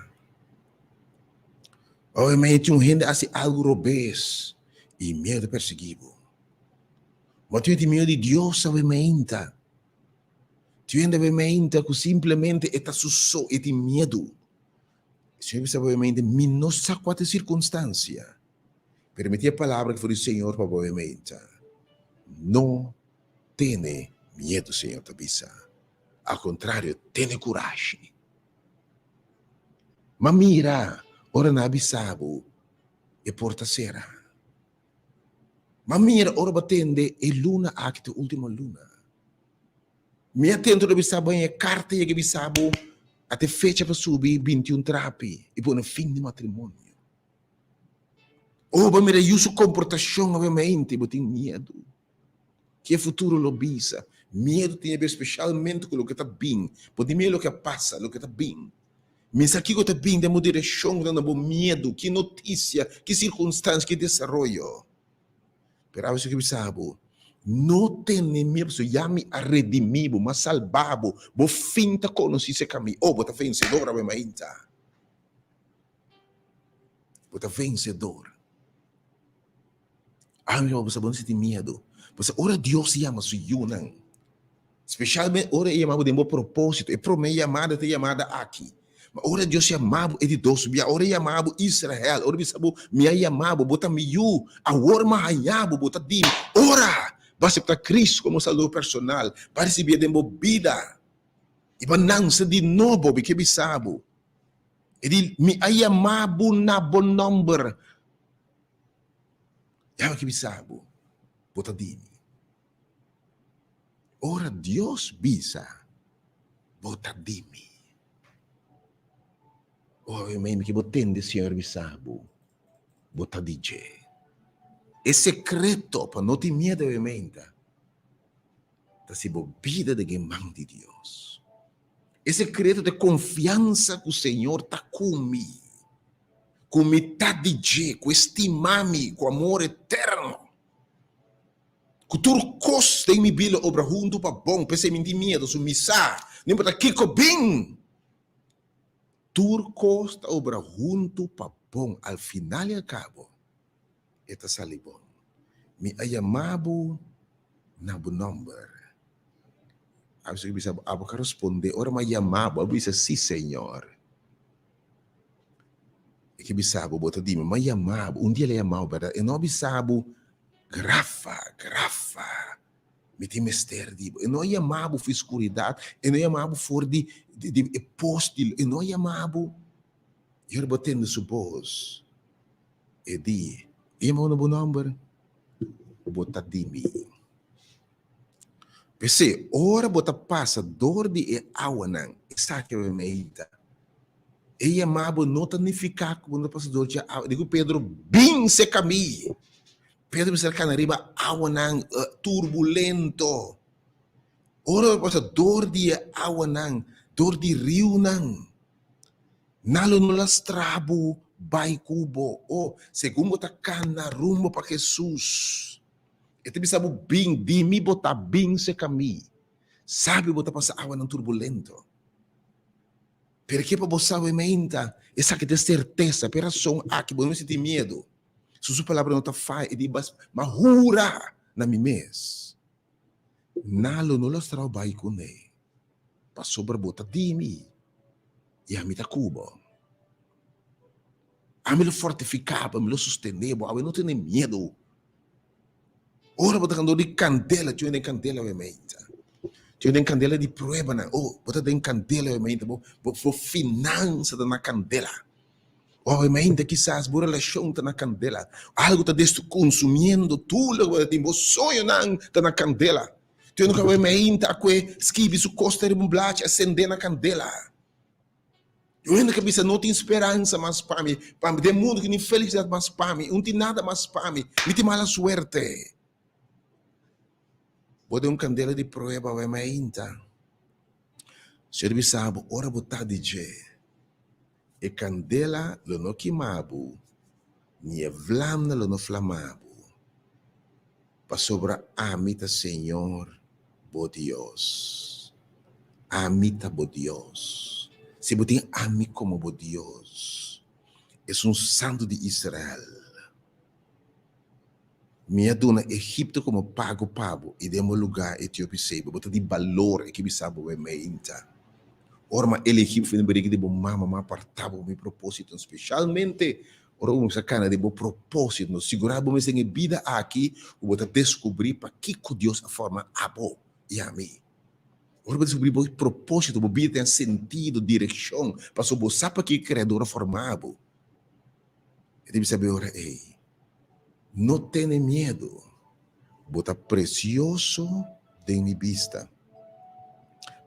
Obviamente, um rende assim algo robês e medo perseguido. Mas tu tem medo de Deus, obviamente. Tu obviamente que simplesmente está susso e tem medo. Se você obviamente me não sabe qual é a circunstância. Permitir a palavra que foi do Senhor, obviamente. Não tenha medo, Senhor, Tabissa. Ao contrário, tenha coragem. Mas mira, ora na abissabo e porta sera. Mas mira, ora batende e luna acte última luna. Me atento da abissabo é carta e abissabo até fecha para subir 21 trapi e pôr no fim de matrimônio. Ou mira, uso comportação, obviamente, mas tem medo. Que é futuro lobisa. Medo tem a ver especialmente com o que está bem. Pode medo o que passa, o que está bem. Mas aqui que eu também demos direção, não bom medo, que notícia, que circunstância, que desenvolvimento. Pero isso que sabe, não tem medo, já me redimido, mas salvado, vou finta conhecer esse caminho. Oh, você vencedor, vai mainta. Você vencedor. Ah, meu, você não tem medo. Você ora Deus chama sua yunang. Especialmente ora ele chamava de meu propósito, e para minha chamada te chamada aqui. Mas ora Deus chamava de Deus, bia ora chamava Israel, ora bisabo minha chamava bota miu, a orma hayabo bota dim. Ora, basta para Cristo como salvador personal, para receber de vida. E banança de novo, que bisabo. Ele me chamava na bom number. Ya que bisabo, bota dim. Ora Deus bisa, bota dim. Oh, eu mesmo que botende, Senhor, bisabo, bota DJ. É secreto, para não ter medo, eu mesmo. Tá se bobida de gemang de Deus. É secreto de confiança que o Senhor tá comigo. Com metade DJ, com estimame, com amor eterno. Com turcos tem me bilo obra junto para bom, pensei mentir medo, sumissar, nem para kiko bem. Turcos está obra junto para bom, al final e al cabo, eta salibon. Me ayamabo na bu number. Abis bisa abo ka responde, ora ma yamabo, abo bisa si senhor. E que bisa abo bota di ma yamabo, dia le yamabo, verdade? E não bisa abo grafa. Me tem mester dibo. E não yamabo for escuridade, e não yamabo for de postil, e não yamabo. Eu botando supos. E di, yamabo na bu number. Bota di mi. Pese, ora bota passa dor de awanang, isa que eu meita. E yamabo nota nificar quando passa dor de awanang. Digo Pedro, bem se caminho. Pedro bisa kanariba awanang turbulento. Ora passa dor de awanang, dor de rio nang. Nalo no lastrabo, bai cubo. Oh, segundo tá cana rumo para Jesus. Ito bisa mo bing, di mi bota bing se kami. Sabe bota pa sa awan ng turbulento. Pero que pa bosawe meinta, essa que tem certeza, pero são aqui, bom, não se tem medo. Se sua palavra não tá faz, e di bas mahura na mi mes. Nalo no las trabalho com ne. Pa sobra bota di mi. E a mi ta cubo. A mi lo fortificava, a mi lo sosteneva, a mi não tem medo. Ora bota quando di candela, tu tem candela ovviamente. Tu tem candela di prueba na. Oh, bota tem candela ovviamente, bo finança na candela. Ovviamente quizás bo relação tá na candela. Algo tá desto consumindo tudo, bo sonho na candela. Tu nunca ovviamente aqui esquive su costa de blate acender na candela. Eu ainda que bisa não tem esperança mais para mim, de mundo que nem felicidade mais para mim, não tem nada mais para mim, me tem mala suerte. Bode candela de prueba vai mainta. Serviçabo ora botar DJ. E candela lo no quimabo. Ni vlamna lo no flamabo. Pa sobra amita Senhor, bo Dios. Amita bo Dios. Se botem ami como bo Dios. Es santo de Israel. Minha dona Egipto como pago e demos lugar Etiópia sebo, bota de valor que bisabo é meinta. Orma ele Egipto foi no briga de bom mama apartava meu propósito, especialmente ora um sacana de bom propósito, no segurar bom sem vida aqui, o bota descobrir para que Deus a forma abo e a mim. Ora descobrir bom propósito, bom vida tem sentido, direção, para so bo sapa que criador formado. E deve saber ora ei. Não tenha medo. Bota precioso de mi vista.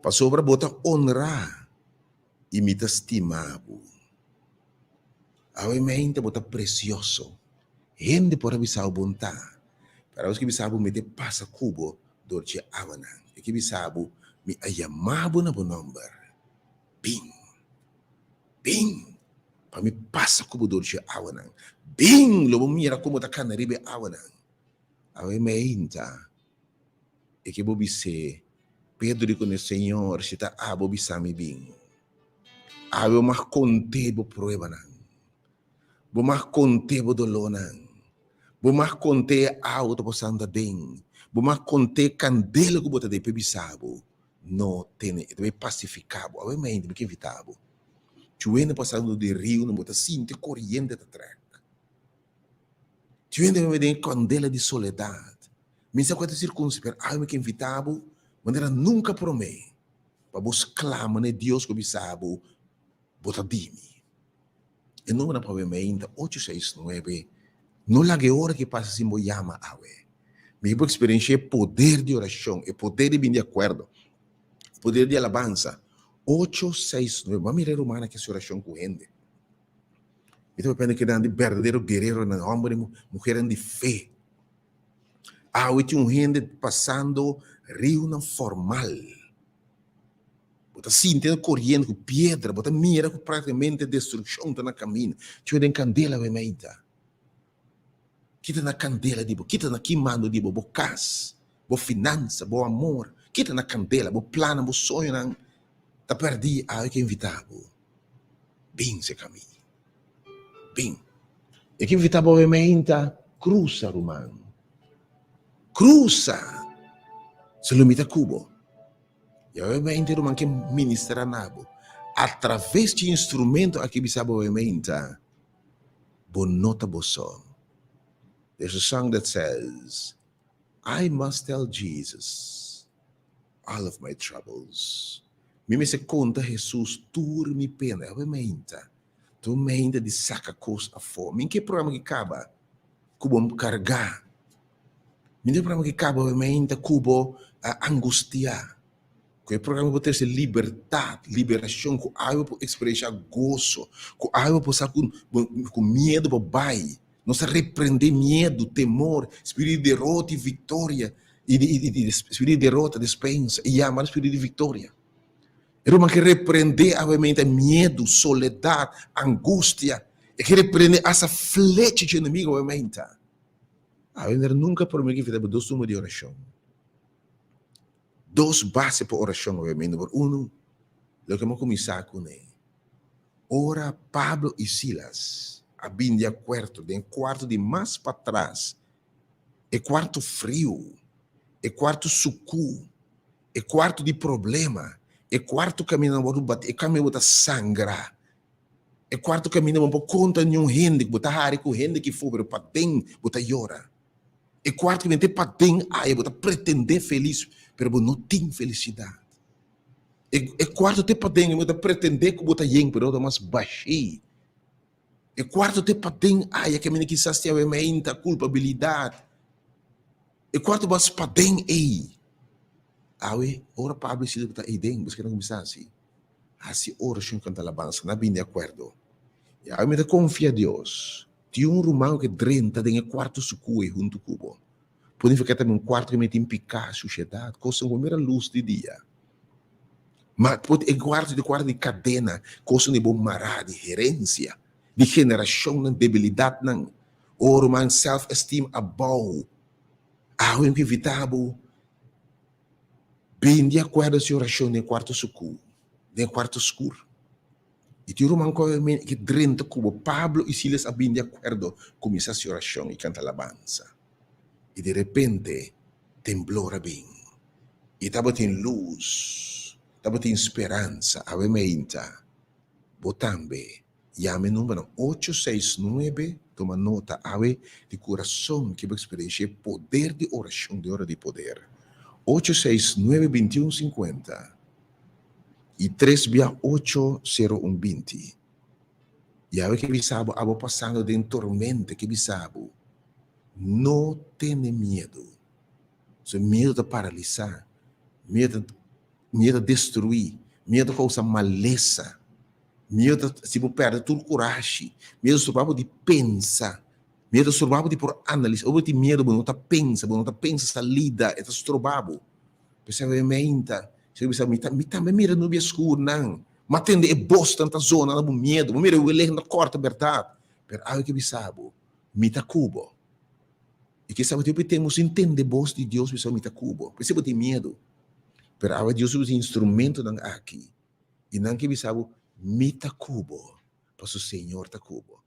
Para sobra bota honrar e me estimado. Obviamente bota precioso. Gente por avisar bonta. Para os que bisabo me te passa cubo dorche awanan. E que bisabo me ayamabo na bo number. Bing. Bing, para me passa como dorje awanang. Bing, lobo mira como ta canaribe awanang. Awe meinta. E que bobi se Pedro com o Senhor, se tá bobi sami bing. Awe o mas conte bo prueba nang. Bo mas conte bo dolor nang. Bo mas conte auto po sanda bing. Bo mas conte candela ko bota de pebisabo. No tene, deve pacificabo. Awe meinta, me que evitabo. Chuene passando de rio, não bota sinte corrente da track. Chuene me vem candela de soledade. Me sa quanta circunstância, me que invitabo, maneira nunca promei. Para buscar né Deus que bisabo, bota dimi. E não na pavimenta 869, não lage hora que passa assim boiama awe. Me vou experienciar poder de oração, e poder de vir de acordo, poder de alabança. 869, vamos mirar humana que essa oração com gente. Então, depende que de verdadeiro guerreiro, homem e mulher de fé. Eu tinha gente passando rio não formal. Bota sentindo correndo com pedra, bota mira com praticamente destruição tá na caminho. Tinha de candela vermelha. Kita na candela de bo, kita na queimando de bo casa, bo finança, bo amor. Kita na candela, bo plano, bo sonho não. Tá perdi, que invitavo. Bem se caminho. Bem. E que invitavo ovviamente cruza romano. Cruza. Se lumita cubo. E ovviamente romano que ministra nabo. Através de instrumento aqui bisabo ovviamente. Bonota bo song. There's a song that says, I must tell Jesus all of my troubles. Me se conta Jesus tur mi pena, obviamente. Tu me ainda de saca coisa a fome. Em que programa que acaba? Cubo carregar. Me tem programa que acaba, obviamente, cubo angustiar. Que o programa pode ter liberdade, liberação, com água para expressar gozo, com água para passar com medo para bai. Não se repreender medo, temor, espírito de derrota e vitória, e espírito de derrota, despensa, e amar espírito de vitória. Era uma que repreender, obviamente, medo, soledade, angústia. E que repreender essa flecha de inimigo, obviamente. Eu nunca prometi que fizesse 2 turmas de oração. 2 bases para oração, obviamente. Número 1, lo que vamos começar com ele. Ora Pablo e Silas, a bem de acordo, de quarto de mais para trás. É quarto frio. É quarto sucu. É quarto de problema. E quarto caminho para bater, e caminho para sangrar. E quarto caminho para conta nenhum gente, para hari com gente que for para tem, para llorar. E quarto caminho para tem, para pretender feliz, mas não tem felicidade. E quarto te para tem, para pretender que para yen, mas não mais baixei. E quarto te para tem, caminho que quizás tenha muita culpabilidade. E quarto mas para tem, ora Pablo se está aí dentro, mas que não começar assim. Assim, oração canta alabança, não bem de acordo. E aí me confia a Deus. Tinha romano que drenta em quarto sucue junto com o cubo. Pode ficar também quarto que me tem picar a sociedade, coisa como era luz de dia. Mas pode quarto de cadena, coisa de bom mará, de herência, de generação, de debilidade, não. O romano self-esteem above. Eu que evitável. Bem de acordo com a oração no quarto sucu, no quarto escuro. E tem um que drenta como Pablo e Silas a bem de acordo com essa oração e canta alabança. E de repente, temblou bem. E estava tem luz, estava tem esperança, obviamente. Botambe, llame número 869, toma nota, de coração que vai experienciar poder de oração, de hora de poder. 869-2150 e 368-0120. E aí que bisabo, abo passando de tormenta que bisabo, não tenha medo. So, medo de paralisar, medo de destruir, medo de causar maleza, medo de se perder tudo coragem, medo de pensar. Medo survavo di por analisi, o ti medo não tá pensa salida, é estrobabo. Pensava menta, se bisa mita mira no escuro não, Matende e boss tanta zona na medo. Mira o ele na corta verdade. Per algo que bisabo, mita cubo. E que sabe tipo temos entender voz de Deus bisabo mita cubo. Percebe tem medo. Per algo Deus usa instrumento nang aqui. E não que bisabo mita cubo. Para o Senhor ta cubo.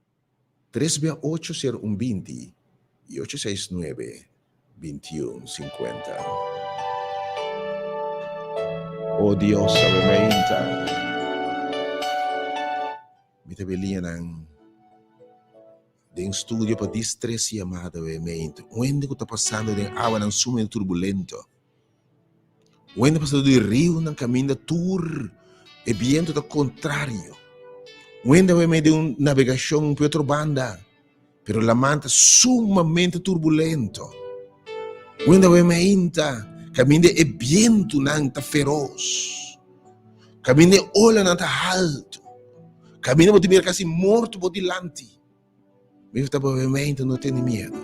368-020 e 869-2150. Oh Deus, sabe mita belinha nang den studio para distress amada obviamente. Onde que está passando de água nang sumo turbulento. Onde passando de rio nang caminho da tour e viento do contrário. Onde obviamente de navegação por outra banda, pero la manta sumamente turbulento. Onde obviamente caminho de viento nang ta feroz. Caminho de ola nang ta alto. Caminho de mir quase morto por dilante. Mas obviamente não tem medo.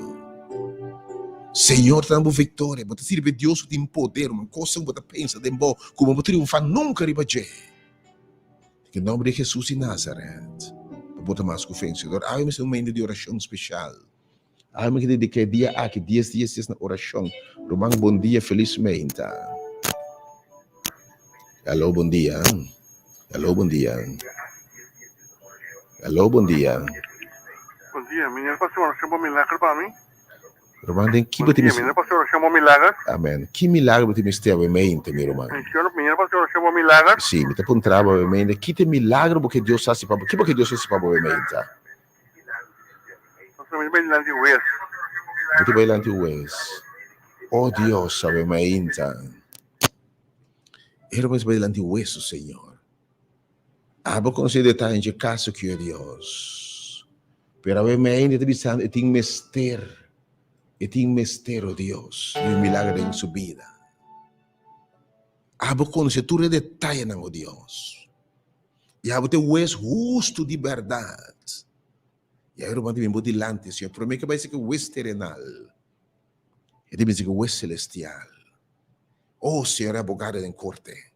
Senhor, dá-me vitória. Você sirve Deus que tem poder. Uma coisa que você pensa, como você triunfar nunca ribaje. Em nome de Jesus de Nazaré. Para mais confiançador. Há um momento de oração especial. Há um que dedica dia a que 10 dias na oração. Romano, bom dia, felizmente. Alô, bom dia. Alô, bom dia. Alô, bom dia. Bom dia, menina, passou uma oração milagre para mim? Romano, que Bom dia, menina, passou uma oração milagre? Amém. Que milagre você me esteve mente, meu irmão? Menina, passou uma oração milagre? Sim, me está apontando, obviamente. Que te milagre porque Deus faz para que porque Deus faz para obviamente. Você me vai lá de West. Você vai lá de West. Oh Deus, obviamente. Era mais vai lá de West, Senhor. Aba com esse detalhe de caso que é Deus. Pero obviamente te pensando, tem mistério. E tem mistério, Deus, de milagre em sua vida. Aba com esse tudo detalhe, não, Deus. E aba te West justo de verdade. E aí, Romano, me bote delante, Senhor. Para mim, que vai ser que o West terrenal. E deve ser que o West celestial. Oh, Senhor, abogado em corte.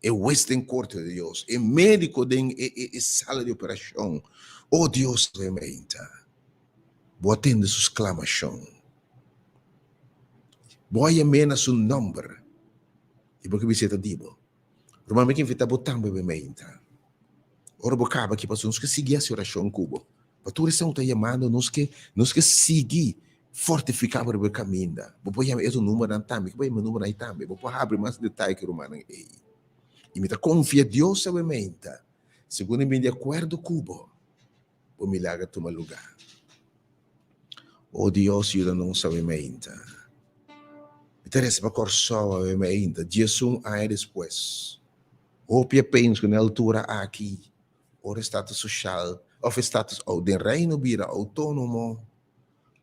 E West em corte de Deus. E médico em sala de operação. Oh, Deus, realmente. Vou atender suas clamações. Vou amena seu nome. E porque você está dibo. Romano, que invita a botar obviamente. Ora, vou acabar aqui para nós que seguir essa oração cubo. Para tu está chamando nós que seguir fortificar para o caminho. Vou pôr esse número na também, que vai meu número aí também. Vou pôr abrir mais detalhes que o Romano aí. E me está confia Deus obviamente. Segundo me de acordo cubo, o milagre toma lugar. Oh Deus, ajuda-nos obviamente. Interessa para corso obviamente. Jesus aí depois. O pia penso na altura aqui. O status social, o status de reino vira autônomo.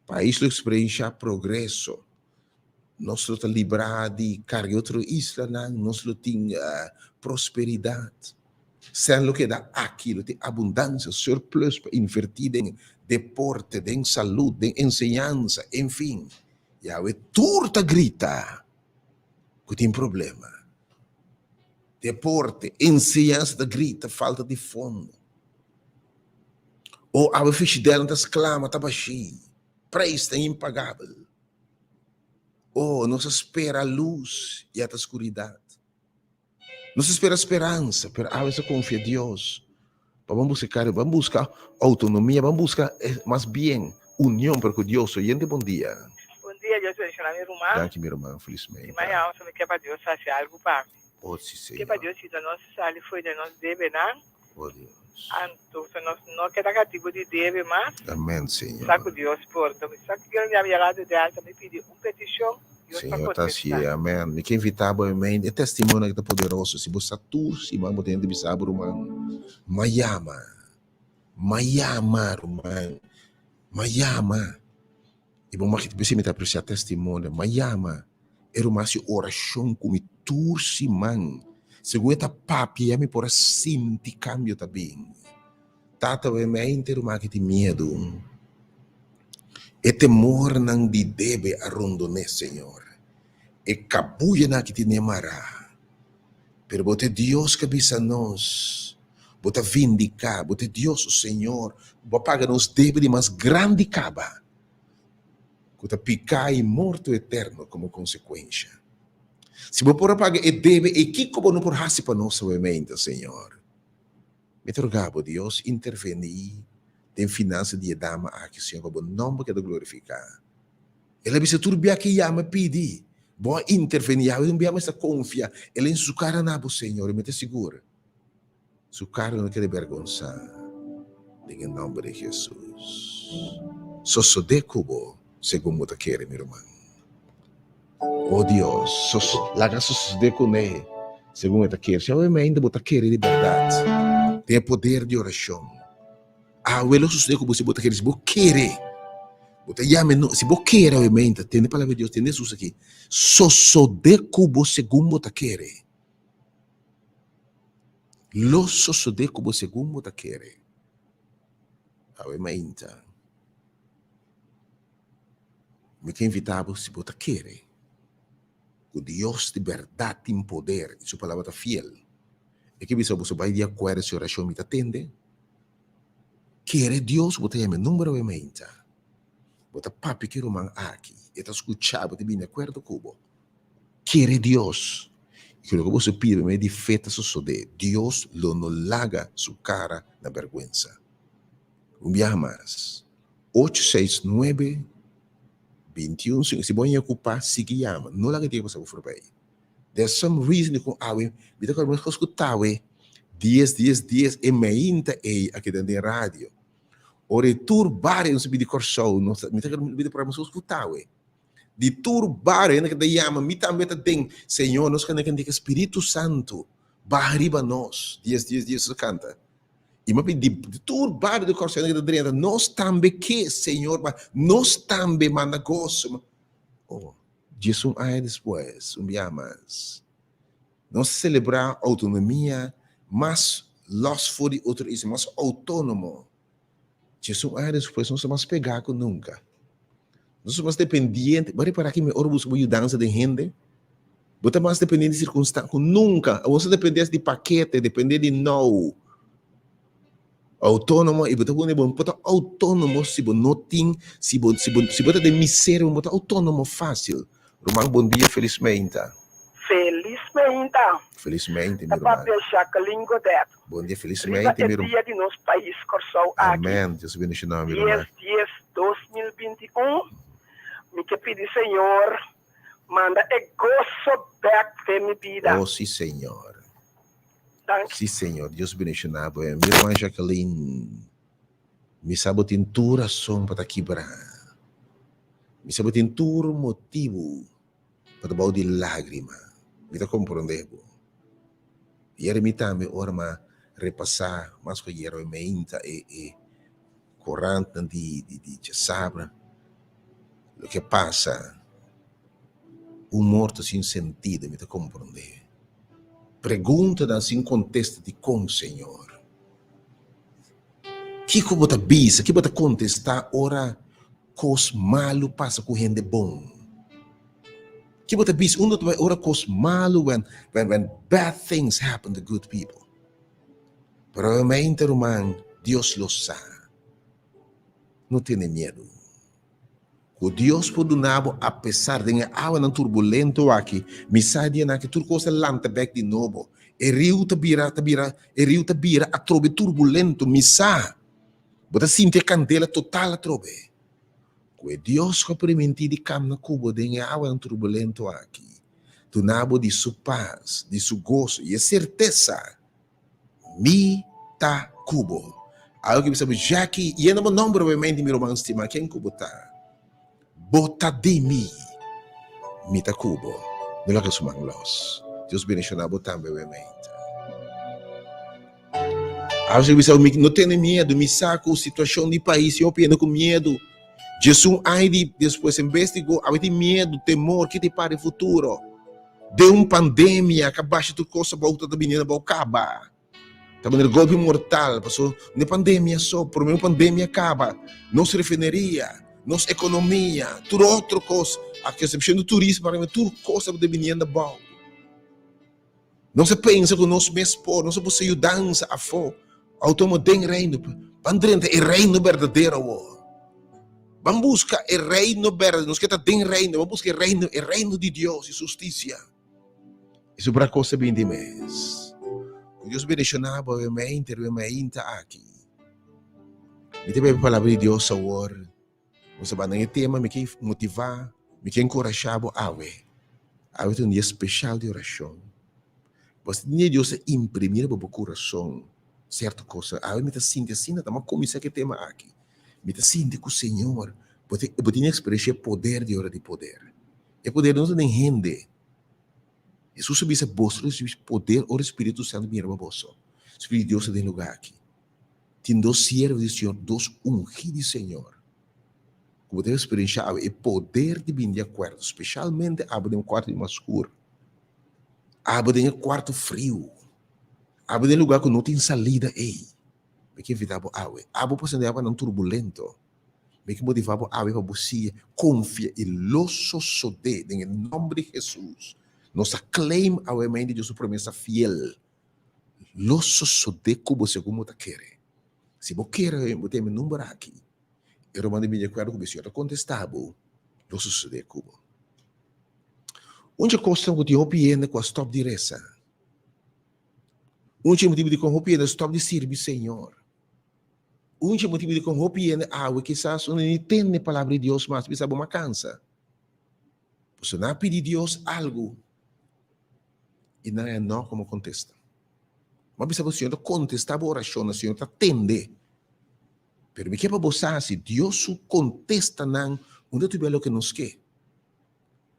País de experiência progresso. Nós estamos livrados de carga outra isla, nós temos prosperidade. Sem o que dá aquilo, tem abundância, surplus para invertir em deporte, em saúde, em ensinança, enfim. E a turta grita que tem problema. Deporte, ensinança grita, falta de fundo. Ou a ficha dela está exclama, está baixinho. Preço é impagável. Ou não se espera a luz e a escuridão. Não se espera esperança, mas a vezes confia em Deus. Vamos buscar autonomia, vamos buscar mais bem união para com Deus. Oyente, bom dia. Bom dia, Deus abençoe minha irmã. Danke, minha irmã, felizmente. Mas a alma quer para Deus fazer algo para mim. Oh, sim, Senhor. Que para Deus se nós sali foi de nós deve, não? Oh, Deus. Então, nós não quer dar tipo de deve, mas Amém, Senhor. saco Deus por. Então, saco que ele me lado de alta me pediu petição. Senhor, está assim, amém. Me quem invitava, amém. É testemunho que está poderoso. Se você atua, se vamos ter de bisar, irmão. Mayama, irmão. Mayama. E bom, mas você me está apreciando testemunho. Mayama. Era uma oração como tursi man. Segundo papi, me por assim de cambio também. Tata, amém. Ter uma que tem medo. E temor não de deve arrondone, Senhor. E cabuya na que te nemará. Pero bote Deus que bisa nós. bota vindicar, bota Deus, o Senhor, bota pagar nos débitos mais grande caba, bota picar e morto eterno como consequência. Se você por pagar e deve, e que como não por raci para nós, obviamente, Senhor. Me rogava, Deus, intervenir, tem finança de dama aqui, Senhor, para o nome que é glorificar. Ele bisa turbia que chama pedir, bom intervenir, eu não biama essa confia, ele em sua cara nabo, Senhor, me te segura. Sua cara não quer vergonçar, em nome de Jesus. Só de cubo, segundo o que quer, meu irmão. Oh Deus, larga só de cune, segundo o que quer. Se eu ainda botar querer de verdade, tem poder de oração. Ah, o elo só de cubo se botar querer, se botar querer. Se você quer, obviamente, tem a palavra de Deus, tem isso aqui. Só de cubo segundo você quer. Lo só de cubo segundo você quer. Obviamente. Me quer invitar se você quer. O Deus de verdade tem poder, e sua palavra está fiel. E que você vai de acordo se a oração me atende. Quer Deus, você tem o número, obviamente. Bota papi que romang aqui, e tá escutando, bem de acordo com o quer Deus. E que você pide, me de feita suceder. Deus lo no laga sua cara na vergonha. Dia mais. 869 21, se você ocupar, siga chama. Não laga tempo para você vai. There's some reason que awe, me tá com escutar, dias, e me inta aqui dentro da rádio. O returbare não se pede corso, não se pede para nós escutar, de turbare não que daí ama, me também tem, Senhor, nós queremos que o Espírito Santo barriba nós, dias se canta. E me pede de turbare do corso não que daí nós também que, Senhor, nós também manda gozo. Oh, Jesus aí depois, dia mais. Nós celebrar autonomia, mas nós fomos outro isso, mais autônomo. Jesus aí depois não somos pegados nunca. Nós somos dependentes. Mas para que me oro busco ajudança de gente. Você mais dependente de circunstâncias. Nunca. Você depende de paquete, depende de não. Autônomo. E você pode autônomo se você não tem. Se você tem miséria, você autônomo fácil. Romão, bom dia, felizmente. Felizmente, meu irmão. Bom dia, felizmente, meu irmão. Dia de nosso país, Corsol. Amém. Deus bendiga, meu irmão. 2021, me que pedir, Senhor, manda e gozo back de minha vida. Oh, sim, Senhor. Danke. Sim, Senhor. Deus bendiga, meu irmão Jacqueline. Me sabe toda razão para quebrar. Me sabe todo motivo para dar de lágrima. Me está compreendendo? E era me também ora repassar mais que era meinta e corrente de sabra. O que passa, morto sem sentido, me está compreendendo? Pergunta sem contexto de como, Senhor. Que você bisa, que você contestar ora cos malo passa com gente bom. Que você bisa, ora cos malo when bad things happen to good people. Provavelmente, irmão, Deus lo sabe. Não tenha medo. O Deus pode dar, apesar de que a água turbulento aqui, me sai de que tudo coisa lanta back de novo. E rio te vira, a trobe turbulento, me sai. Você sente a candela total a trobe. O Deus que permitir de cam na cubo de a água turbulento aqui. Tu nabo de sua paz, de seu gozo e a certeza. Me tá cubo. Algo que você sabe, já que, e não nome provavelmente, meu irmão, estima, quem cubo tá? Bota de mim, me tá cubo. Não lá que sou manglos. Deus bendiga também, obviamente. Algo que você sabe, não tem medo, me saco, situação de país, eu penso com medo. Jesus aí depois investigou, havia medo, temor, que te pare futuro. De pandemia, acabaste de coisa, volta da menina, vai acabar. Estava no golpe mortal, passou na pandemia só, por mim a pandemia acaba. Nossa refineria, nossa economia, tudo outra coisa. A questão do turismo, para mim, tudo coisa de menina bom. Não se pensa que nós mesmos, não se pode dança a fora. Automo den reino. Bandrente é reino verdadeiro. Vamos buscar o reino verdadeiro. Nós queremos den reino. Vamos buscar o reino de Deus e justiça. Isso para coisa bem de mês. Deus bendicionava o meu inter aqui. Me teve a palavra de Deus agora. Você vai no tema, me quer motivar, me quer encorajar a ave. Ave tem um dia especial de oração. Você tem Deus imprimir para o coração certa coisa. Ave me está sentindo assim, mas como isso é que tema aqui? Me está sentindo com o Senhor. Eu tenho experiência poder de hora de poder. E poder não tem gente. Jesus disse a vós, poder, o Espírito Santo mira para vós. O Espírito de Deus tem lugar aqui. Tem dois servos do Senhor, dois ungidos do Senhor. Como tem experiência, o poder de vir de acordo, especialmente abre um quarto mais escuro, abre um quarto frio, abre um lugar que não tem salida, porque evitava água, água pode ser água turbulento, porque motivava água para você, confia e lo sosode, em nome de Jesus, nossa claim ao mente de sua promessa fiel, lo sosode como você como está querendo, se você quer, você tem um número aqui, eu não mando me acordo com o senhor contestável, lo sucede como. Onde costa o teu pieno com a stop de reza? Onde motivo de com o pieno stop de servir Senhor? Onde motivo de com o pieno água que quizás não entende a palavra de Deus mas precisa uma cansa. Você não pede a Deus algo e não é não como contesta. Mas precisa o senhor contestar a oração, o senhor atende. Pero me quepa botar se Deus contesta não, onde tu vê o que nos quer.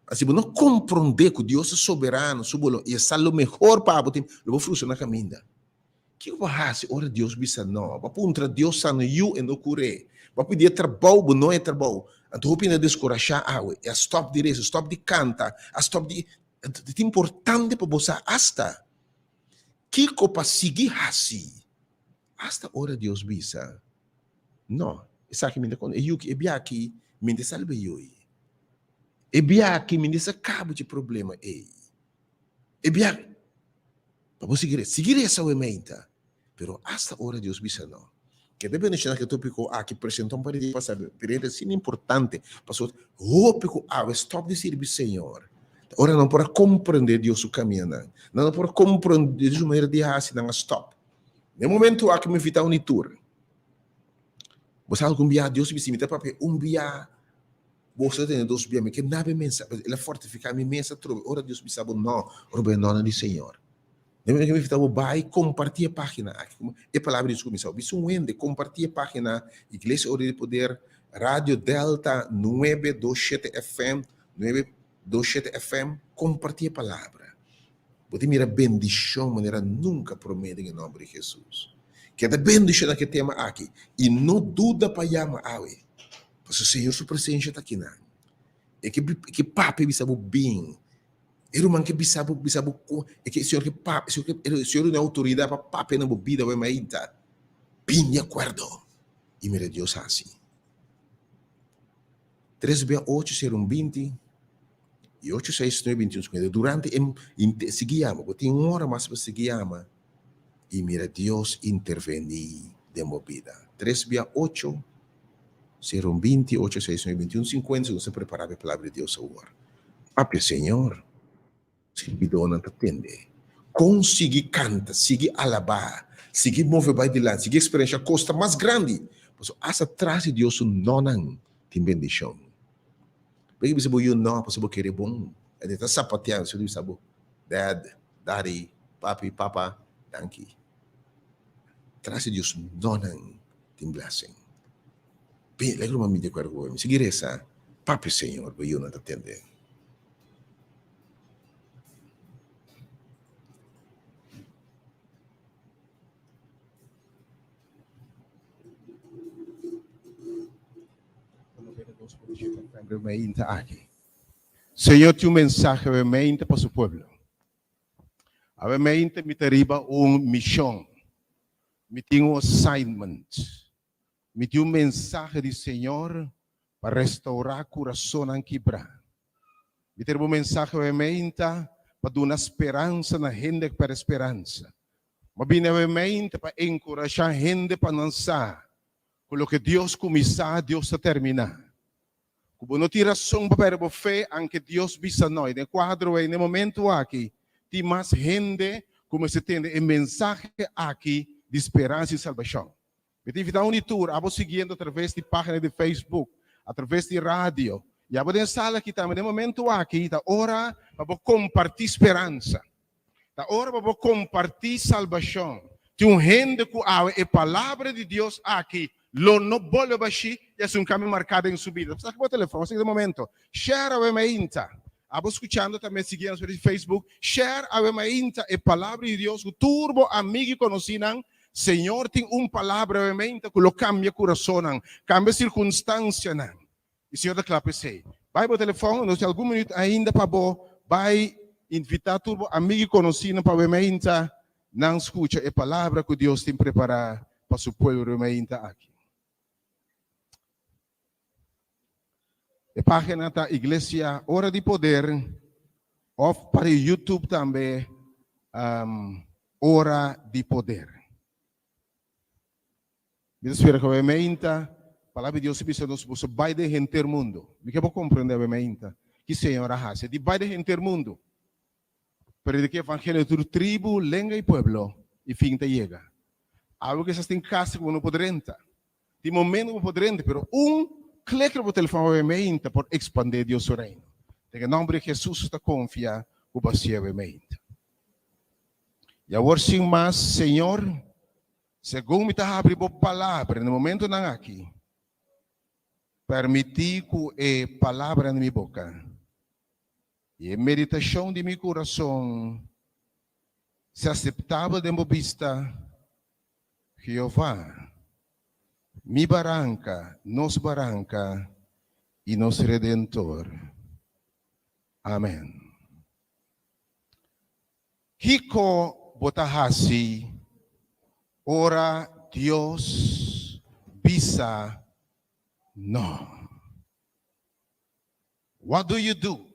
Assim, não compreender que Deus é soberano, e é o melhor para você, eu vou funcionar na caminho. Que eu vou fazer? Ora Deus bisa não, para puntra Deus sana eu e não cure. Para pedir trabalho, não é trabalho. Então eu pedi descorajar é stop de rezo, stop de canta, stop de é importante para você hasta que para seguir assim. Hasta ora Deus bisa. Não, isso aqui me dá conta. Eu que é aqui me dá salve eu. É aqui me dá cabo de problema é aqui. Para você seguir essa emenda. Pero hasta hora Deus bisa não. Que depende de que eu tópico aqui apresentou para ele passar. Pero é assim importante. Pastor, tópico stop de servir Senhor. Ora não para compreender Deus o caminho. Não para compreender Deus maneira de assim não stop. No momento aqui me invita a um tour. Você algum dia Deus me imita para dia você tem dois dias me que nada mensagem ele fortificar minha mensagem ora Deus me sabe não ora nome do Senhor nem que me invitava vai compartilhar a página é palavra de comissão isso wende compartilhar a página Igreja Hora de Poder Rádio Delta 927 FM 927 FM compartilhar a palavra você mira bendição maneira nunca promete em nome de Jesus. Que é bendição que tema aqui. E não duda para chamar awe. Porque o Senhor, sua presença está aqui. É que papi bisa bem. É o que bisa é que o Senhor que papi, o Senhor é autoridade para papi na bebida vai mais ainda. Bem de acordo. E mira Deus assim. 368-020 e 869-2150. Durante seguíamos, tem uma hora mais para seguíamos. E mira Deus intervenir de movida. 368 020 869 2150 você preparar a palavra de Deus agora. Papi Senhor, servidor não te atende. Consegui canta, segui alabar, segui mover para adiante, segui experiência a costa mais grande. Mas essa atrás de Deus não tem bendição. Porque você vai não, você vai querer bom. Ele está sapateando, você sabe, dad, daddy, papi, papa, thank you. Atrás de Deus não tem blessing. Bem, lembra uma mídia com o seguir essa, papi Senhor, vai eu não te atender. Senhor, tem mensagem para o povo. A me teriba uma missão. Me tem assignment. Me tem mensagem do Senhor para restaurar o coração em quebrar. Me tem mensagem para dar esperança na gente para esperança. Mabinawamente para encorajar gente para lançar. Com o que Deus começar, Deus está terminar. Como não tem razão para ter fé, anche Deus visa nós. No quadro aí, no momento aqui, tem mais gente como se tem um mensagem aqui de esperança e salvação. Eu tive um tour, eu vou seguindo através de página de Facebook, através de rádio. E eu vou na sala aqui também, no momento aqui, da hora para compartilhar esperança. Da hora para compartilhar salvação. Tem gente que a palavra de Deus aqui, lo no bollo baixi, e é caminho marcado em subida. Você está com o telefone, você no momento. Share a meinta. Abo escuchando também, seguindo no Facebook. Share a meinta, a palavra de Deus, o turbo amigo e conhecido. Senhor tem palavra a meinta que lo cambia coração, cambia circunstância. E o Senhor da clape sei. Vai para o telefone, não tem algum minuto ainda para vai invitar turbo amigo e conhecido para a meinta. Não escuta a palavra que Deus tem preparado para o seu povo a meinta aqui. A página da Igreja Hora de Poder, ou para o YouTube também, Hora de Poder. Eu espero que a meinta, a palavra de Deus se nos vai de gente do mundo. Me que vou compreender a meinta, que Senhor hace, de vai de gente do mundo. Pero de que evangelho de tribo, lengua e pueblo, e fim te chega. Algo que estás em casa como não poderenta. De momento não poderenta, pero clique no telefone obviamente por expandir Deus seu reino. Em nome de Jesus está confia o bacia obviamente. E agora sem mais, Senhor, segundo me está abrindo a palavra no momento não aqui, permitir que a palavra na minha boca e a meditação de meu coração se aceitável de minha vista, Jeová. Mi barranca, nos barranca e nos redentor. Amém. Kiko botahasi, ora Deus bisa no. What do you do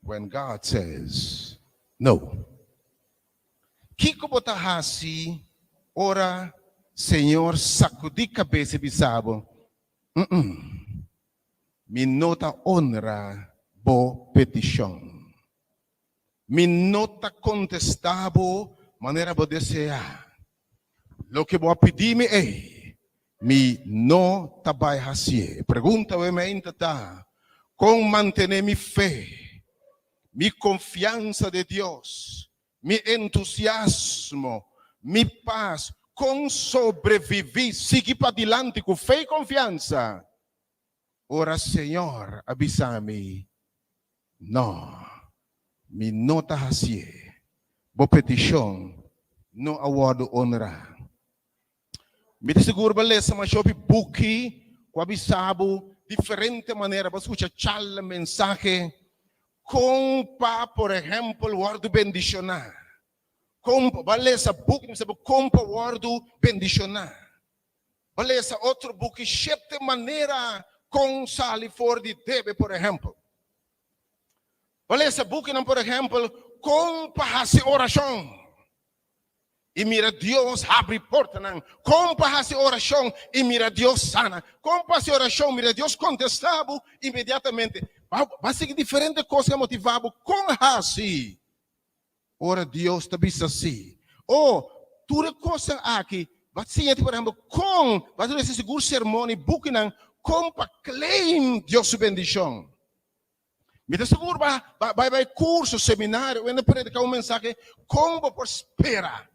when God says no? Kiko botahasi, ora Senhor, sacudi cabeça bisabo. Me nota honra bo petição. Me nota contestabo maneira bo desejar. Lo que vou pedir me me no tabai hasie. Pergunta obviamente tá, com manter mi fé, mi confiança de Deus, mi entusiasmo, mi paz, com sobreviver, seguir para adiante com fé e confiança. Ora, Senhor, avisa-me. Não, me nota assim. Boa petição, não aguardo honra. Me seguro beleza, mas eu buki, com avisado, diferente maneira, para escutar a mensagem, com, por exemplo, guardo bendicionar. Beleza, book me sabe como guardo bendicionar. Beleza, outro book sete maneira com sali for de deve, por exemplo. Beleza, book não, por exemplo, com fazer oração. E mira Deus abre porta não. Com fazer oração e mira Deus sana. Com fazer oração, mira Deus contestava imediatamente. Vai seguir diferente coisa que motivava com assim. Ora Deus te avisa assim. Tudo coisa aqui, vai ser por exemplo, vai ter esse seguro sermão e book não, para claim Deus sua bendição. Me te seguro vai curso, seminário, eu não predicar mensagem, como prospera,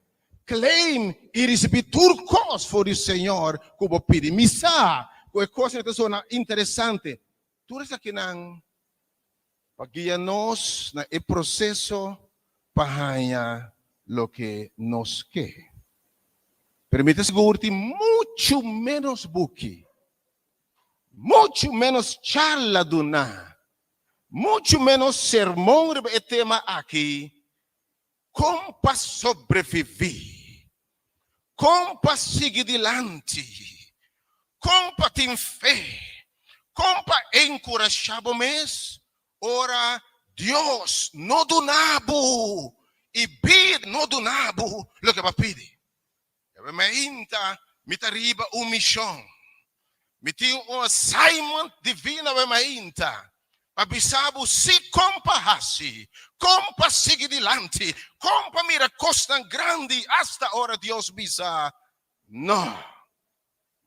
claim e receber tudo coisa for o Senhor, como pedir missa, com coisa que são interessante. Tudo isso aqui não, para guiar-nos no processo para lo que nos quer. Permite seguro-te muito menos buki, muito menos charla duna, muito menos sermão e tema aqui, como para sobreviver, como para seguir adiante, como para ter fé, como para encorajar o mês, ora Deus, no donabo, e bid no dunabu lo que papidi. E mainta mitariba mission. Miti um assignment divina we mainta. Pabisabu si compahasi, compa sigi dilante, compa miracostan grandi hasta ora Dios bisa. No.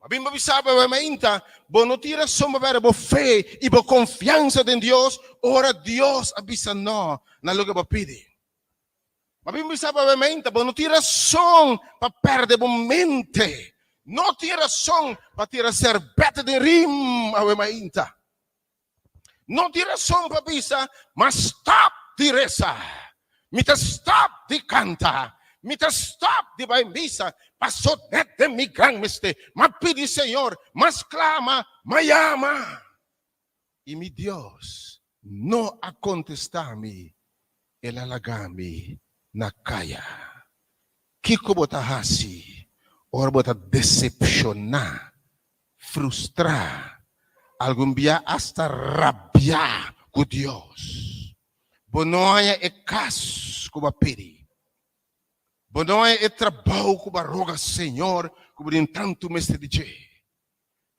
Mabim pabisabu we mainta, bo no tira soma vera bo fé e bo confiança em Deus, ora Deus abisa no na lugar bo pidi. Mabim pabisabu we mainta, bo no tira som pa perde bo mente. No tira som pa tira ser bete de rim a we mainta. Non ti rason papisa, ma stop di resa. Mita stop di canta. Mita stop di vai misa. Passou de mi gran meste. Ma pidi Senhor, mas clama, ma llama. E mi Deus no a contestar-me, el alagami na kaya. Kiko bota hasi, or bota decepcionar, frustrar. Algum dia hasta rabiar com Deus. Bonoia é caso como a peri. Bonoia é trabalho como a roga Senhor, como de tanto mestre de Jê.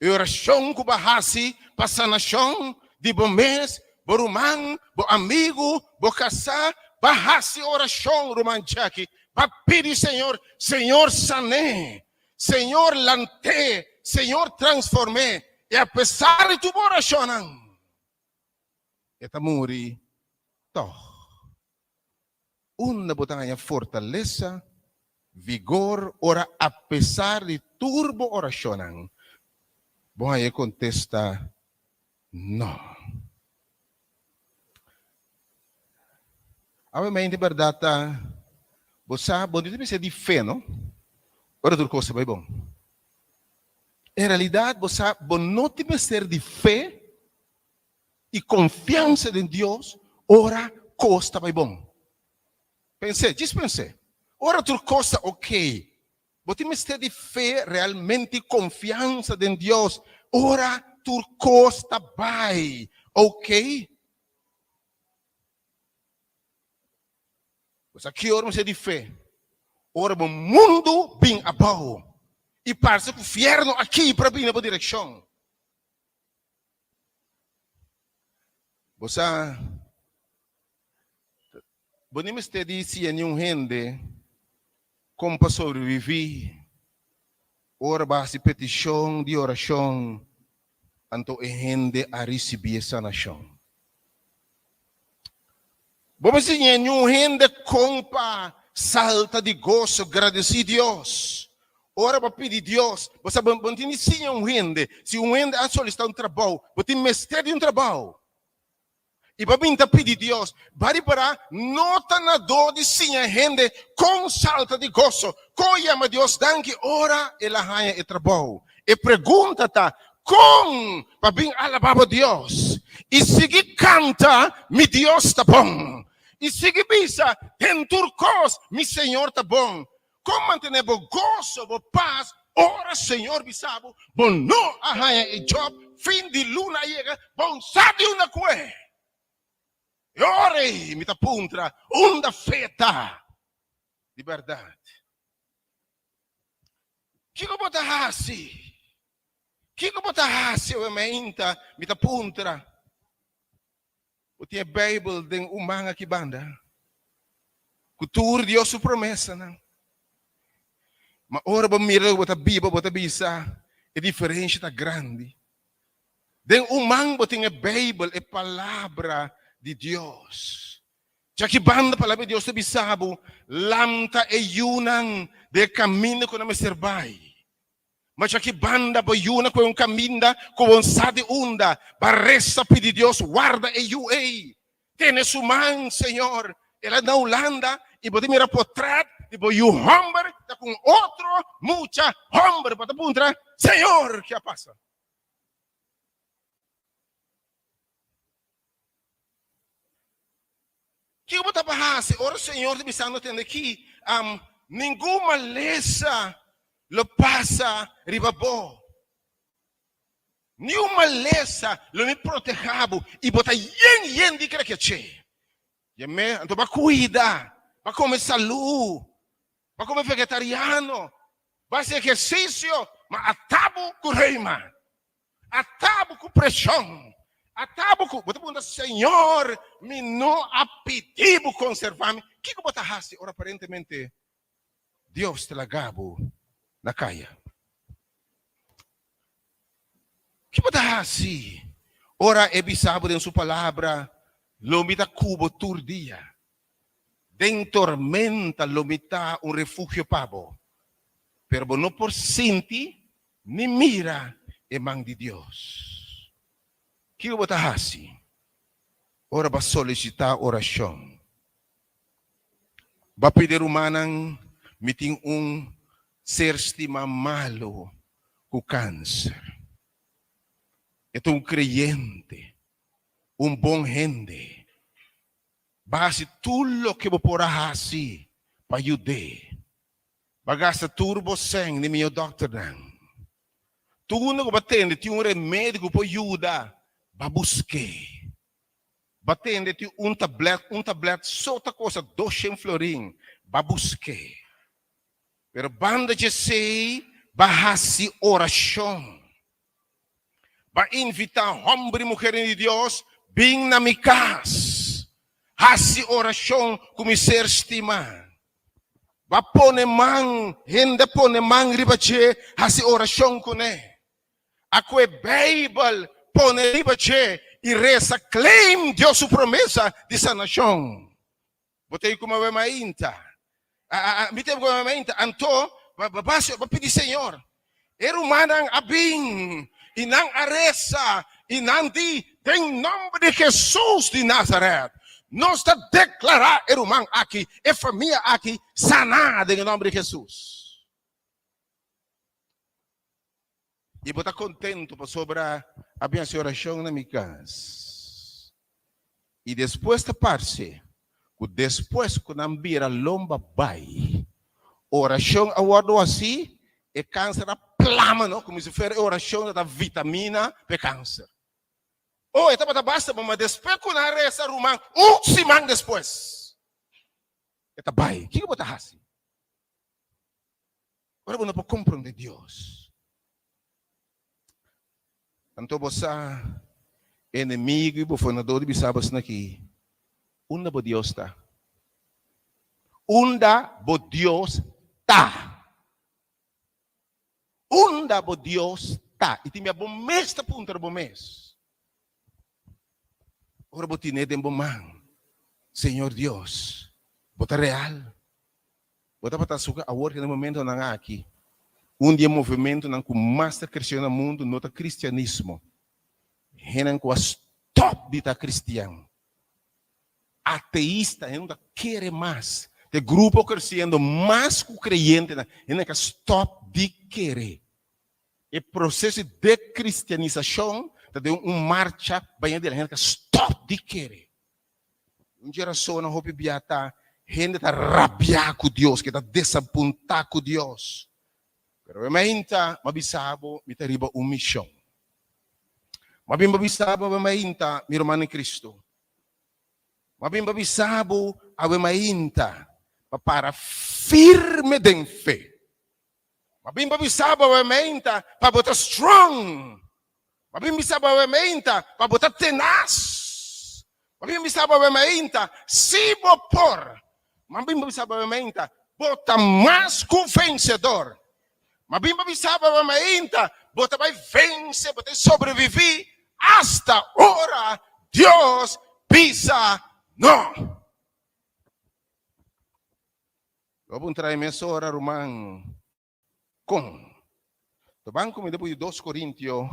E oração como a hasi, passanação de bom mês, bo rumang, bo amigo, bo casar, bahasi oração romanchaki, pa pedi Senhor, Senhor sané, Senhor lante, Senhor transformé. E apesar de tu oração, eta muri, toh. Una botanya fortaleza, vigor, ora apesar de turbo oração, boa contesta, no. Obviamente, verdade, você deve ser de fé, não? Ora, tudo coisa vai bom. Em realidade, você não deve ser de fé e confiança em Deus, ora, costa vai bom. Pensei. Ora, tudo coisa, ok. Você deve ter de fé, realmente confiança em Deus, ora, tudo costa vai, ok? Você aqui, ora, você de fé. Ora, o mundo bem abaixo. E parece que o inferno aqui para vir na direção. Você podemos ter dito a nenhum gente como para sobreviver. Ora, base petição de oração, anto a gente a receber essa nação. Vamos dizer, nenhum gente compa salta de gozo, agradecer a Deus. Ora para pedir Deus, você não tem sim um rende. Se um rende a solicitar trabalho, você tem mestre de trabalho. E para mim pedir Deus, para nota na dor de sim a rende com salta de gozo. Com chama Deus danke ora ela ganha o trabalho. E pergunta com para mim alabar Deus. E seguir canta, mi Deus está bom. E seguir bisa, tem turcos, mi Senhor está bom. Como manter o gozo, o paz, ora Senhor bisabo, bom não arranha e job, fim de luna chega, bom sabe uma coisa. E ore, me tapuntra, onda feta, de verdade. Que como tá assim? Que como tá assim, eu meinta, me tapuntra. O tinha Bible den umanga que banda. Cultura Deus sua promessa, não. Mas ora ba mira bota Bíblia bota bisa é diferente tá grande. Den umang botinha Bible é palavra de Deus. Já que banda palavra de Deus te bisabo, lamta é yunang de caminho que não me serbai. Mas já que banda boiuna com caminho com sade unda, barresta pedir Deus guarda e you ei. Tem sua mão, Senhor, ela na Holanda e pode mirar por trás. Tipo, you hombre, está com outro, mucha hombre, para apuntar, Senhor, que passa? Que eu vou trabalhar, ora, Senhor, me está notando aqui, nenhuma lesa lo passa ribabo. Nenhuma lesa lo me protegabo e bota yen de que che. E me, então, cuida. Vai comer salud. Vai comer vegetariano. Vai fazer exercício. Mas atabo com reima. Atabo com pressão. Atabo com... Você pergunta, Senhor, me não apetivo conservar-me. O que você faz? Ora, aparentemente, Deus te lagabo na caia. O que você faz? Ora, é bisabo em sua palavra, lomita cubo turdia. Den tormenta lomita um refúgio pabo. Pero não por senti, ni mira, e mang de Deus. O que você faz? Ora, vai solicitar oração. Vai pedir humanang meeting ser estima malo com câncer. Ito creyente, bom gente. Base tudo que você pode fazer para ajudar. Bagasta turbo seng ni meu doctor nang. Tudo que batende tem remédio para ajudar. Ba busque. Batende tem tablet sota coisa 200 florim. Ba busque. Pero banda de sei, bahasi oração. Ba invitar homem e mulher de Deus, bem na minha casa. Hasi oração como ser estimar. Ba pone mang, hende pone mang ribache, hasi oração com ne. Ako é Bible, pone ribache, e reza, claim Deus sua promessa de sanação. Botei como é mainta. Mitei como é mainta. Anto, ba pedir Senhor. Era humanang abing, inang aresa, inandi, tem nome de Jesus de Nazaré. Nós está declarar irmão aqui, e família aqui, sanada em nome de Jesus. E eu estou contente sobre a minha oração na minha casa. E depois da parte, depois que não vira lomba vai, oração aguardo assim, e câncer a plama, não? Como se fosse oração da vitamina para câncer. Oh, estava basta, mas depois que na reza rumang, semana depois. Eta vai. O que você faz? Agora você não pode compreender Deus. Então você inimigo e bufonador de bisabas aqui. Onde bo Deus está? Onde bo Deus está? Onde bo Deus está? E tem a bom mês da punta do bom mês. Ora botine de bomang, Senhor Deus, bota real, bota para suka agora no momento nang aqui, dia movimento nang kumasta cresceu no mundo nota cristianismo, henang ko stop dita cristiano, ateísta não quer mais, de grupo crescendo mais que creyente, henang stop de querer, e processo de cristianização de marcha banha dele, gente stop de querer. Geração na roupa biata, gente tá rabiar com Deus, que tá desapontar com Deus. Pero mainta mabisabo mitariba missão. Mabisabo mainta mi romano em Cristo. Mabisabo ave mainta para firme de fé. Mabisabo ave mainta para botar strong. Mabisabo ave mainta para botar tenaz. Mabisabo ave mainta se bopor. Mabisabo ave mainta bota mais que vencedor. Mabisabo ave mainta bota vai vencer, bota sobreviver hasta hora Deus pisa não. Vamos entrar em essa hora romano com. Então vamos depois de 2 Coríntios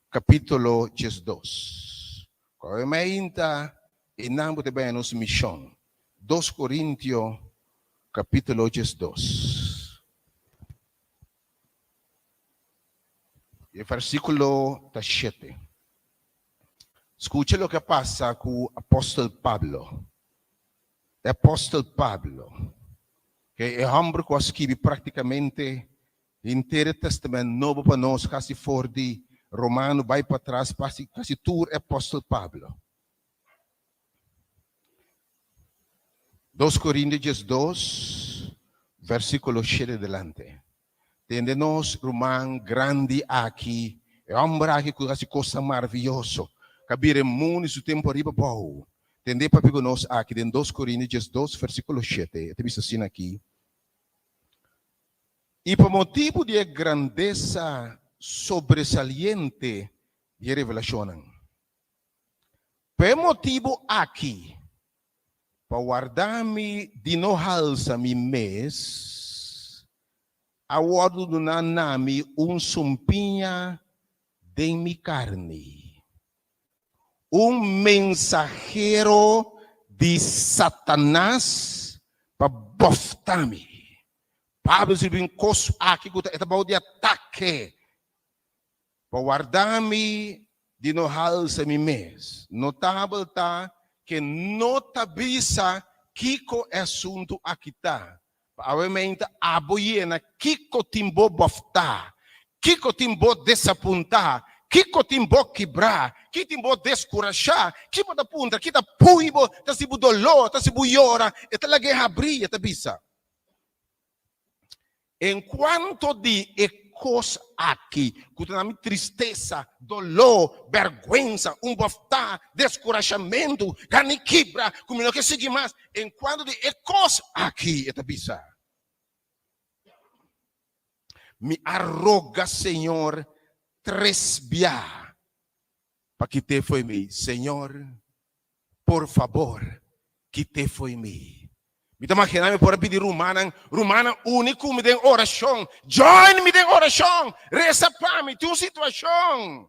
capítulo 12. Qual é a mainta e não bote bem a nossa missão. 2 Coríntios capítulo 12. E versículo 7. Escucha o que passa com o apóstolo Pablo. O apóstolo Pablo, que é homem que escreve praticamente o inteiro testamento novo para nós, quase fora de Romano, vai para trás, quase tudo é apóstolo Pablo. 2 Coríntios 2, versículo 7 adelante. Tende-nos rumang grande aqui, é homem aqui que faz coisa maravilhosa. Cabire mundo su tempo riba pau. Tende para pegar-nos aqui em 2 Coríntios 2, versículo 7. Te visto assim aqui. E por motivo de grandeza sobresaliente de revelação. Por motivo aqui, para guardar-me de não alça mi mês, aguardo do nanami sumpinha de mi carne. Mensajero de Satanás para boftar-me. Pablo escreveu um coisa aqui que é de ataque. Para guardar-me de não alça mi mês. Notável está que não te avisa Kiko é assunto aqui está. Obviamente, a boiena, Kiko timbo boftar, Kiko timbo desapontar, Kiko timbo quebrar, Kiko timbo descurajar, Kiko da punta, Kiko da puibo, tá se bu dolor, tá se bu llora, e tá la guerra abrir, e tá bisa. Enquanto de ecos aqui, que tem tristeza, dolor, vergüenza, boftar, descorajamento, carne quebra, como não quer seguir mais, enquanto de ecos aqui, eta bisa. Me arroga, Senhor, 3 via, para que te foi me, Senhor, por favor, que te foi me. Me imaginar por pedir rumana único me den oração, join me den oração, reza para mim, tua situação.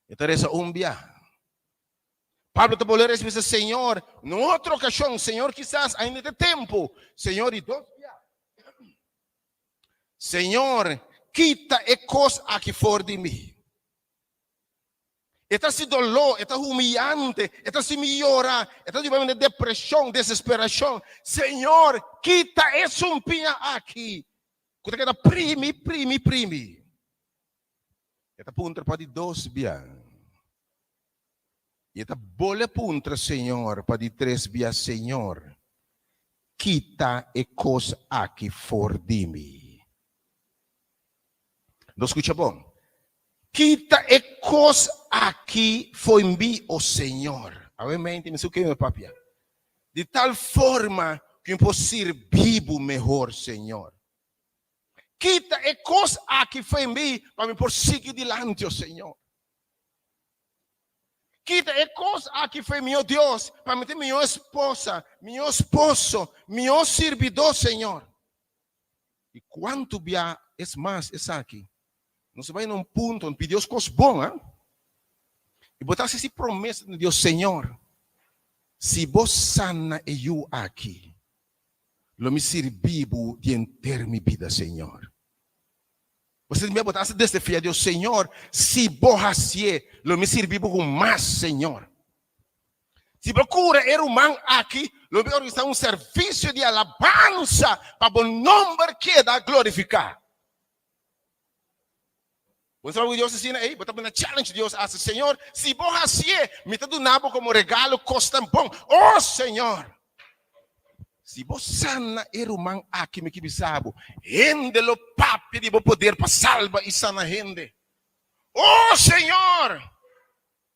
Então reza via. Pablo te bolero diz, Senhor, em outra ocasião, Senhor, quizás ainda tem tempo, Senhor, e 2 via. Senhor, quita e coisa aqui fora de mim. Está se dolor, está humilhante, está se melhora, está de depressão, desesperação. Senhor, quita essa sumpinha aqui. Quando está primi. Está punta para de 2 via. E está bola punta, Senhor, para de 3 via, Senhor. Quita e coisa aqui fora de mim. Não escuta bom? Quita e coisa aqui foi mim, o Senhor. Obviamente, me suquei meu papia. De tal forma que eu posso ser vivo melhor, Senhor. Quita e coisa aqui foi mim, para me por seguir dilante, o Senhor. Quita e coisa aqui foi meu Deus, para me ter minha esposa, meu esposo, meu servidor, Senhor. E quanto via é mais essa aqui? Não se vai num ponto onde pedir coisas boas, hein? E botar essa promessa de Deus, Senhor, se você sana e eu aqui, lo me servibo de enterrar minha vida, Senhor. Você me botar essa desafio, Deus, Senhor, se você lo me servibo com mais, Senhor. Se procura er humano aqui, lo me organizar serviço de alabança para o nome que dá glorificar. Você vai Deus ensina aí, botar na challenge Deus, Senhor, se você me está dando como regalo, costa bom. Oh, Senhor, se você sana er humano aqui me kibisabo, rende lo papi de poder para salva e sana rende. Oh, Senhor,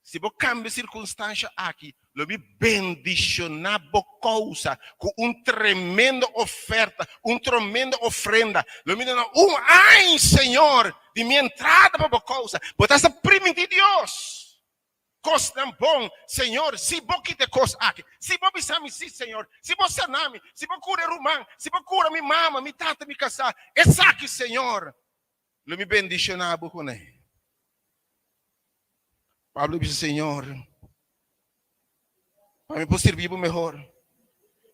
se você cambia circunstância aqui, lo me bendicionar causa com tremenda oferta, tremenda ofrenda. Lo me dá ano, Senhor, de minha entrada para a causa. Botar essa prima de Deus. Costa bom, Senhor, se você te coisa aqui, se você pensar-me sim, Senhor, se você sanar-me, se você cura rumã, se você cura minha mama, minha tata, me casar, essa aqui, Senhor, lo me bendicionar com ele. Pablo disse, Senhor, para me poder viver melhor.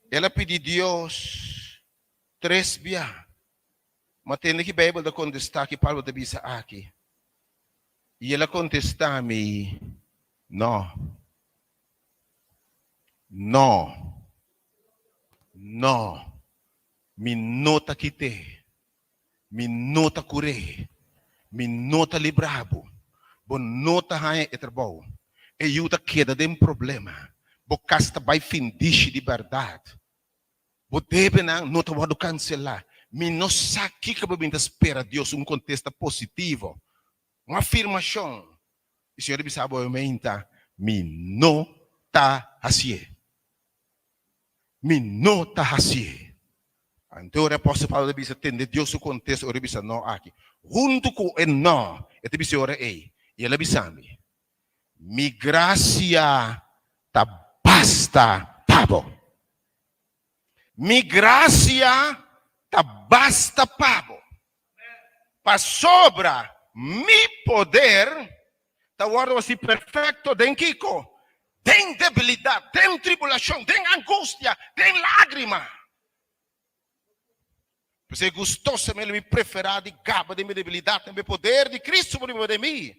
Ela pediu Deus 3 via. Mas tem que a Bíblia contestar que Paulo disse aqui. E ela contesta-me, não. Me nota quite. Me nota curei. Me nota librabo. Bom nota há é trabalho. E eu tá queda de um problema. Bocasta vai findish de verdade. Bo deve não te vado cancelar. Me não sabe que você espera Deus contexto positivo. Uma afirmação. E o Senhor me sabe, me não está assim. Me não está assim. Então, o apóstolo Paulo disse, entender Deus o contexto, ele disse, não aqui. Junto com o não, ele disse, e ele disse, mi gracia ta basta, pabo. Mi gracia ta basta, pabo. Para sobra, mi poder, ta guarda assim perfeito, tem Kiko. Tem debilidade, tem tribulação, tem angústia, tem lágrima. Você gostoso, me preferar de gaba de minha debilidade, de meu poder de Cristo por meio de mim.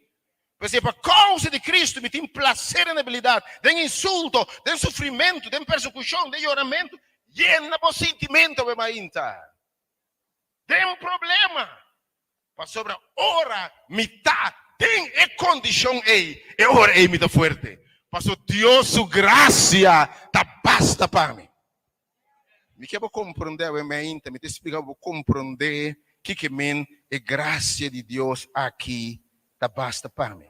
Você por causa de Cristo me tem prazer na debilidade, tem insulto, tem sofrimento, tem persecução, tem choramento, llena de sentimento, tem problema. Para sobre ora mitad, tem condição e ora é muito forte. Pastor Deus sua graça tá basta para mim. Me quero compreender, me explicar, vou compreender que é graça de Deus aqui, tá basta para mim.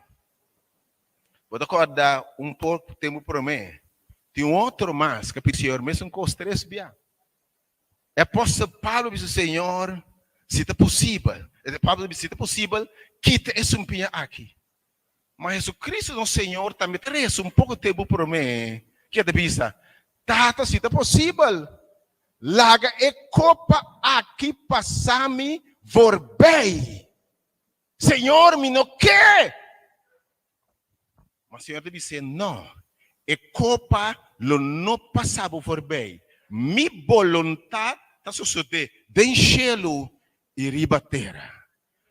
Vou acordar pouco tempo para mim. Tem outro mais, que o Senhor mesmo com os três bia. É apóstolo Paulo disse, Senhor, se é possível, Paulo disse, se é possível, quita esse pinha aqui. Mas Jesus Cristo, nosso Senhor, também traz pouco tempo para mim. Que é de vista, tata, se é possível, laga e copa aqui passami vorbei. Senhor, me não quer. Mas o Senhor disse, não. E copa lo não passava vorbei. Mi volontà está sucedendo. Den cielo e ribatera.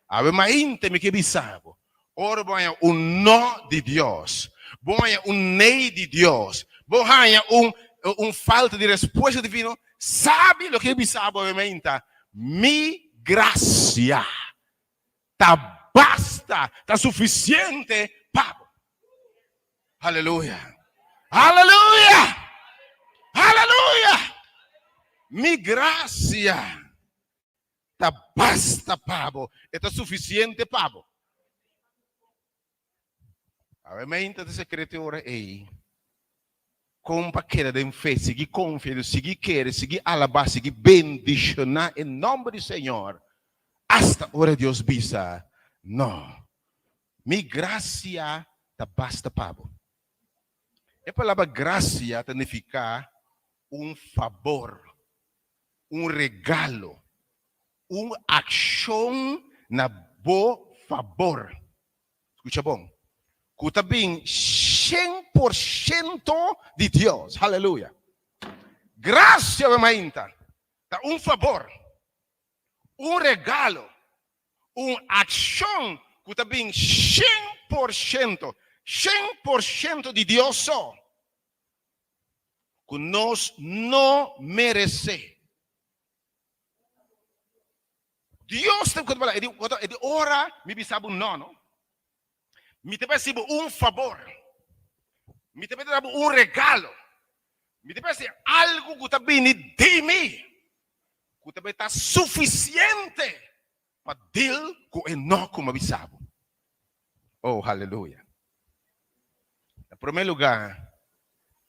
Ave mainte me que bisavo. Ora voy no de Deus. Voy nei de Deus. Voy falta de resposta divina. Sabe lo que bisavo obviamente? Mi gracia. Tá basta. Tá suficiente. Pabo. Aleluia. Aleluia. Aleluia. Mi gracia. Tá basta, pabo. Está suficiente, pabo. A mente dessa criatura é com paquera de fé, seguir confiando, seguir querer, seguir alabar, seguir bendicionar em nome do Senhor. Hasta hora Deus bisa. Não. Mi gracia tá basta, pabo. A palavra gracia significa favor, regalo, ação na bo favor. Escucha bom. Kuta bem 100% de Deus. Aleluia. Graça, mainta. Tá favor, regalo, ação. Kuta bem 100% de Deus só. Que nós não merecemos. Deus tem que falar, ele ora, me bisabo não. Me te percebo favor. Me te percebo regalo. Me te percebo algo que está bem de mim. Que também está suficiente para deal com o não como bisabo. Oh, aleluia. Em primeiro lugar,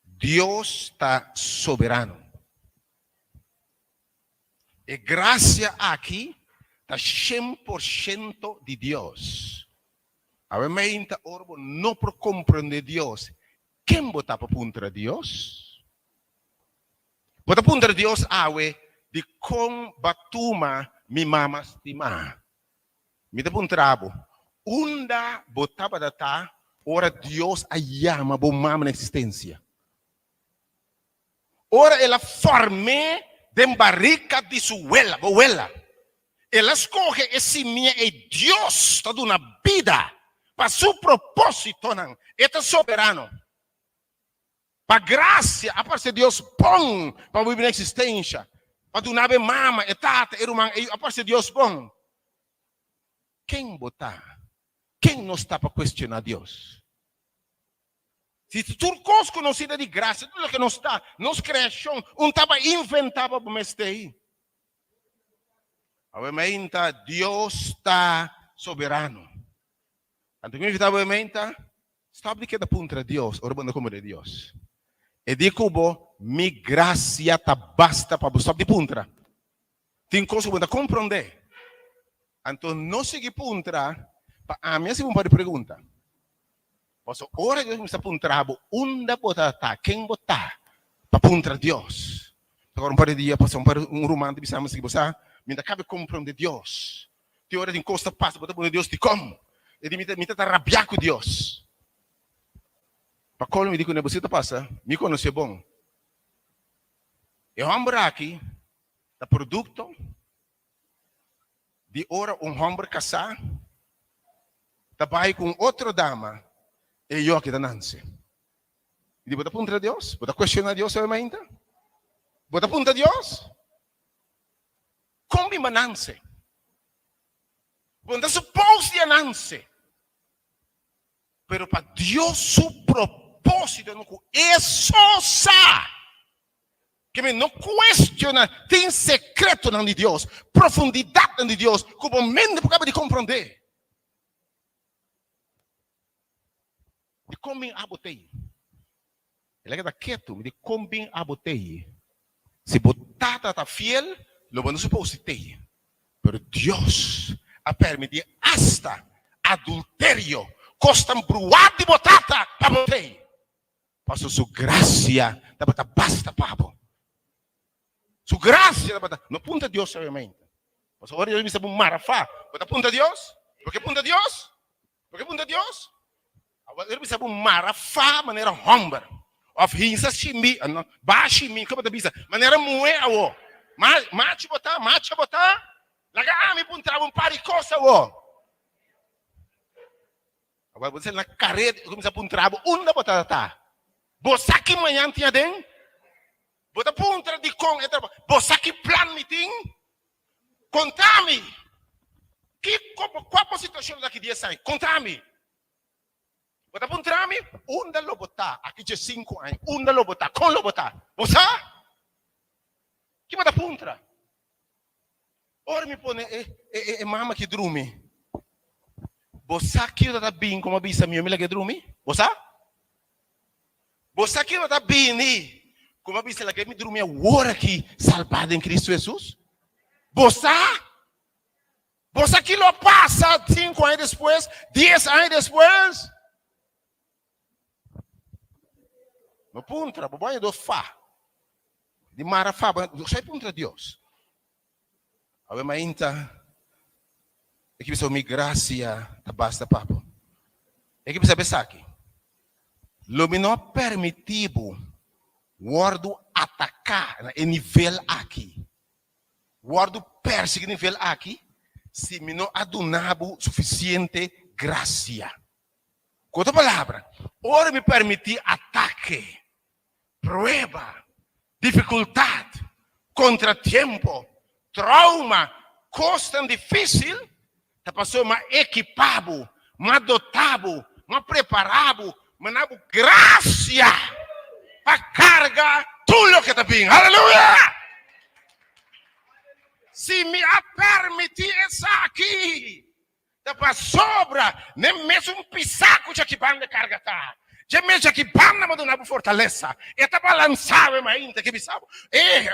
Deus está soberano. E graça aqui está 100% de Deus. A mente orbo não por compreender Deus. Quem botar para contra Deus? Botar contra Deus awe de com batuma mi mama estima. Me dá trabo. Unda botava data ora Deus a llama bo mama na existência. Ora ela forme de barrica de sua abuela. Ela escolhe esse minha e Deus está dando uma vida para seu propósito não. É soberano. Para graça, a parte de Deus bom para viver na existência. Para tu nabe mama, tata, irmã, a parte de Deus bom. Quem botar? Quem não está para questionar Deus? Se tudo coisa conhecida de graça, tudo que não está, nos criação, estava inventado para mestei. Obviamente, Deus está soberano. Então, quando está obviamente, sabe que é da contra Deus, ora bom como de Deus. E de cubo, mi graça tá basta para você, sabe de contra. Tem coisa que compreender. Então, não segui contra, a minha segunda pergunta. Posso ora Deus me está puntrabo, onde botar, quem botar para contra Deus. Agora um par de dias, passou um romance, pensamos que você me acaba compreender Deus. Tem hora de encosta passa, botar por Deus te como. E me tá rabiar com Deus. Para quando me digo que você passa, me conhece bom. Eu homem aqui, da produto de hora homem casar, trabalha com outra dama. E eu que danance. E bota punta a Deus, bota questionar Deus realmente. Bota punta a Deus. Como me nanse? Bota suposto de nanse. Pero para Deus su propósito não é só que me não questiona, tem secreto de Deus, profundidade de Deus, como mente por de compreender. De como bem abotei. Ele está quieto, de como bem abotei. Se botada está fiel, lo vamos supor ter. Pero Deus a permitir hasta adultério, costa bruado de botata para botei. Passou sua graça, da bota basta pabo. Sua graça da bota, não punta Deus realmente. Mas agora ele me sabe um marafá, bota punta Deus? Por que punta Deus? Por que punta Deus? Ele sabe um marafá maneira homem, of hinsa chimi, baixo mim, como da bisa, maneira moer o, mate botar, laga me puntar um paricosa o. Agora você na careta, como se puntar onde botar tá? Você que manhã tinha den, bota puntar de com, você que plan meeting, contame, qual a situação daqui dia sai, contame. Bota puntrami, onde lo botar? Aqui de 5 anos, onde lo botar? Como lo botar? Você? Que bota puntra? Ora me põe, mama que dorme. Você que está bem como bisa minha amiga que dorme? Você? Você que está bem, como bisa ela que me dorme agora aqui, salvado em Cristo Jesus? Você? Você que lo passa 5 anos depois, 10 anos depois? No puntra, boboia do fá. De marafá, sai puntra Deus. Obviamente, é que precisa me graça, tá basta papo. É que precisa pensar aqui. Lo me não permitido guardo atacar em nível aqui. Guardo perseguir nível aqui, se me não adunabo suficiente graça. Com outra palavra, ora me permitir ataque, prueba, dificuldade, contratempo, trauma, coisa tão difícil, a pessoa mais equipado, mais dotado, mais preparado, mais dado graça para carregar tudo o que está bem. Aleluia! Se me permitir isso aqui, para sobra, nem mesmo um pisaco de equipamento de carga tá. Já mesmo equipamento não dá fortaleza. E está balançado ainda que bisabo.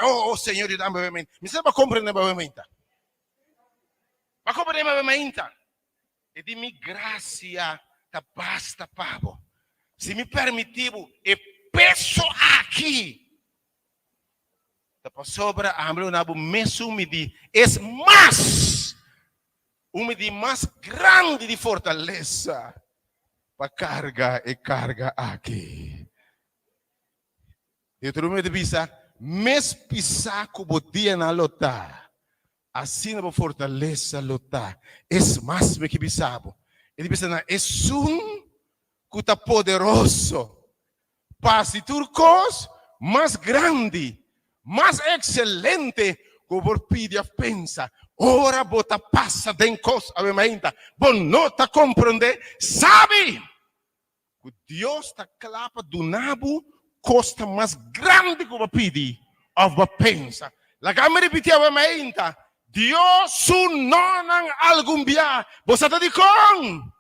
Oh Senhor, dá me bem. Me sabe compreender bem. Para compreender bem. E de minha graça tá basta pavo. Se me permitir, e peço aqui. Para sobra, a amor não mesmo me diz, é mais de mais grande de fortaleza para carga e carga aqui. Deuteronômio de Bisa, mes pisar como dia na lota, assim na fortaleza lota, é mais do que bisabo. Ele pensa na é que está poderoso, para se turcos mais grande, mais excelente, como por pedir pensa. Ora bota passa den cos avementa. Bon nota compreender, sabe? Deus está clapa do nabo, costa mais grande que você pede, ou você pensa. La gama repetir a mainta. Deus não algum dia. Você está de com.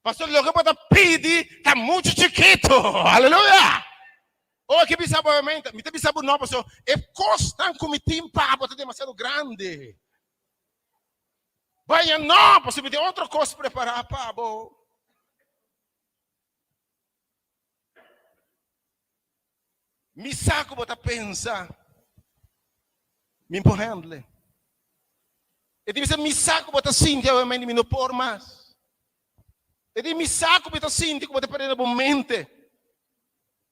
Pastor, lo que você pede está muito chiquito. Aleluia. Ou que bisa a mainta. Me bisa não, pastor. É costa como timpa, você é demasiado grande. Vai não, pastor, me tem outra coisa preparar, pabo. Me saco você pensa. Me empurrando. E dice, mi saco bota sinti, ovviamente mi non por mais. E dice, mi saco bota sinti, come te perdere mente.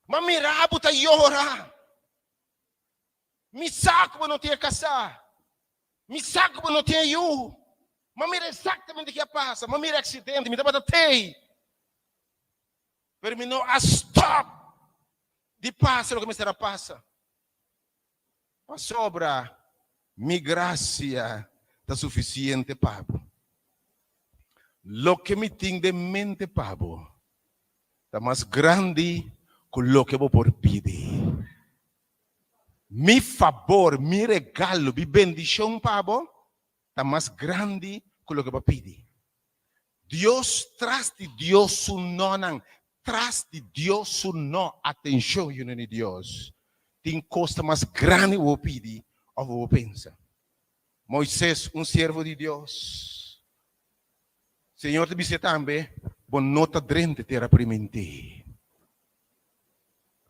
Ma mi rabo ta llora. Mi saco non ti è casar. Mi saco non ti è io. Ma mira esattamente che passa. Ma mira accidente, mi dava te. Per me no a stop. Di passa lo che mi sarà passa. Ma sobra mi grazia. Está suficiente, Pablo. Lo que me tem de mente, Pablo, está mais grande que lo que vou por pedir. Mi favor, mi regalo, mi bendição, Pablo, está mais grande que lo que vou pedir. Deus traz de Deus su não, traz de Deus su não. Atenção, de Deus. Tem coisa mais grande que vou pedir ou vou pensar. Moisés, servo de Deus. Senhor te disse também, bom nota 30 terá primente.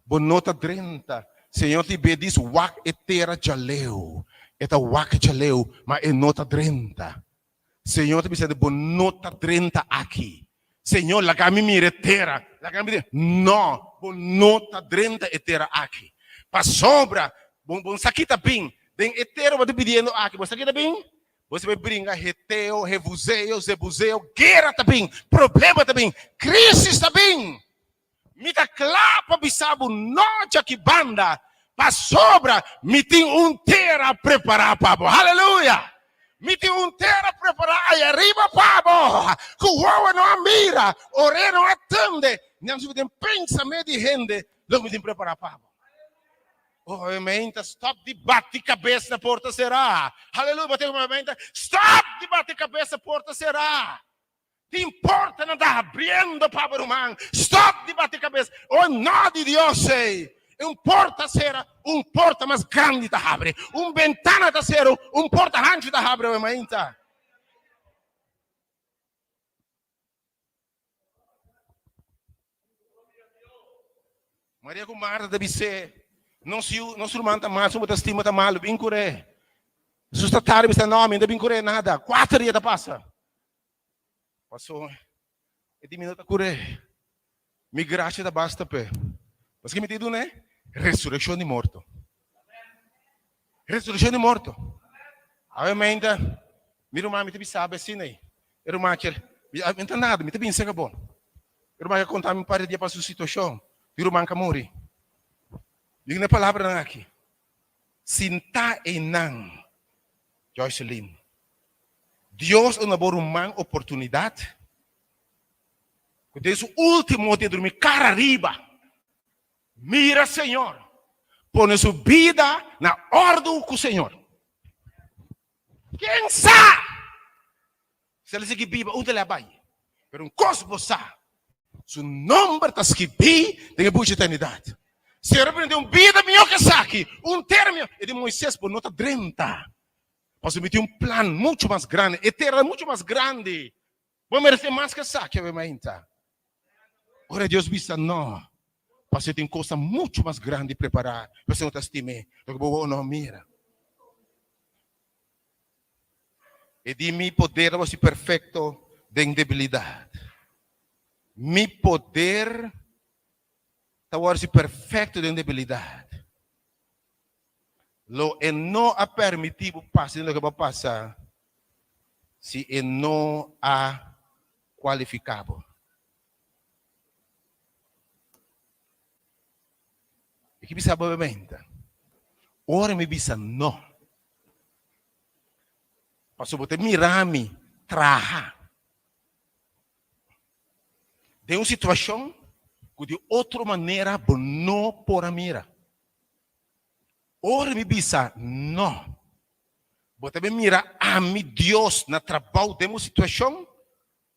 Bom nota 30. Senhor te diz, wak etera jaleu. Eta wak jaleu, mas é nota 30. Senhor te disse, bom nota 30 aqui. Senhor, la kami mire terra. La kami mire, não, bom nota 30 etera aqui. Para sobra, bom sakita bem. Den etero vai te pedindo aqui, você quer bem? Você vai brincar reteu, revuseu, zebuseu, guerra também, problema também, crise também. Me dá clapa bisabo noite aqui banda, para sobra, me tem terra preparar pabo, aleluia. Me tem terra preparar aí arriba pabo, que o uau não mira, ore não atende, não se tem pensamento de gente, logo me tem preparar pabo. Obviamente, stop de bater cabeça na porta será. Aleluia, bateu uma mente. Stop de bater cabeça na porta será. Te importa não estar abrindo para o humano. Stop de bater cabeça. O nome de Deus sei. Porta será, porta mais grande da abre. Ventana da será, porta grande da abre, obviamente. Maria com Marta deve ser. Não se manta mal, se você estima mal, bem curé. Se você está tarde, você não, ainda bem curé nada. 4 dias da passa. Passou. E de minuto curé. Migração da basta pé. Mas que me diz, né? Ressurreição de morto. Ressurreição de morto. Obviamente, meu irmão me teve sabe assim, né? Meu irmão que não entende nada, me teve ensinar bom. Meu irmão que contar me para dia para sua situação. Meu irmão que morre. Diga na palavra aqui. Sinta enang, Joycelyn. Deus é uma boa oportunidade. Desde o último dia de dormir, cara arriba. Mira, Senhor. Põe sua vida na ordem com o Senhor. Quem sabe? Se ele seguir Bíblia, onde ele vai? Pero um cosmo sabe. Seu nome está escrito tem a boa eternidade. Se repreende vida melhor que essa aqui, termo é de Moisés por nota 30. Posso emitir plano muito mais grande, eterno muito mais grande. Vou merecer mais que essa aqui, obviamente. Ora, Deus disse, não. Você tem coisa muito mais grande preparar. Você não está estimando. Eu vou não mira. E de mi poder, você perfeito de debilidade. Mi poder agora se perfeito de debilidade. Lo não ha permitido passar o que vai passar se não ha qualificado. E que bisa obviamente. Ora me bisa não. Pastor, você mirar-me, traha. De uma situação de outra maneira, não por a mira. Ora me bisa, não. Você me mira a mi Deus na trabalho de uma situação,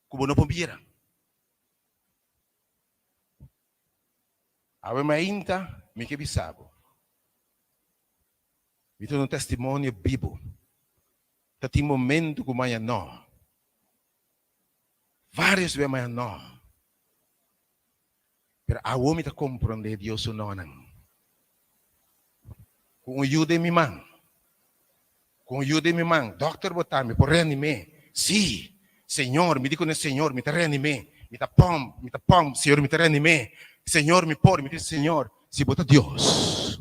como não pode mira. A minha ainda me que bisabo. Me tem um testemunho bíblico. Tem momento que amanhã não. Várias vezes amanhã não. Mas a homem está compreendendo Deus não. Com ajuda de minha mãe. Com ajuda de minha mãe. Doctor botar-me por reanimar. Sim. Senhor, me diga com o Senhor, me reanimar. Me tá pom, Senhor, me reanimar. Senhor, me pôr, me diz, Senhor, se bota Deus,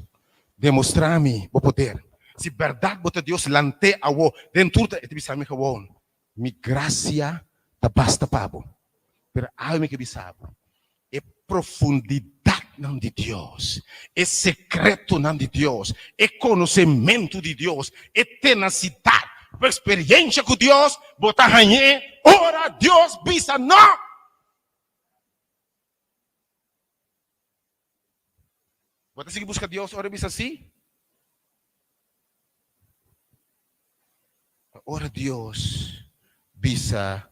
demonstra-me o poder. Se verdade bota Deus, lante a wo, dentro da etibisabe que wo, mi graça ta basta pabo. Pero algo que bisabo, é profundidade não de Deus, é secreto não de Deus, é conhecimento de Deus, é tenacidade, experiência com Deus, bota ranhê, ora Deus bisa não. Você seguir buscar Deus, ora bisa assim. Ora Deus, bisa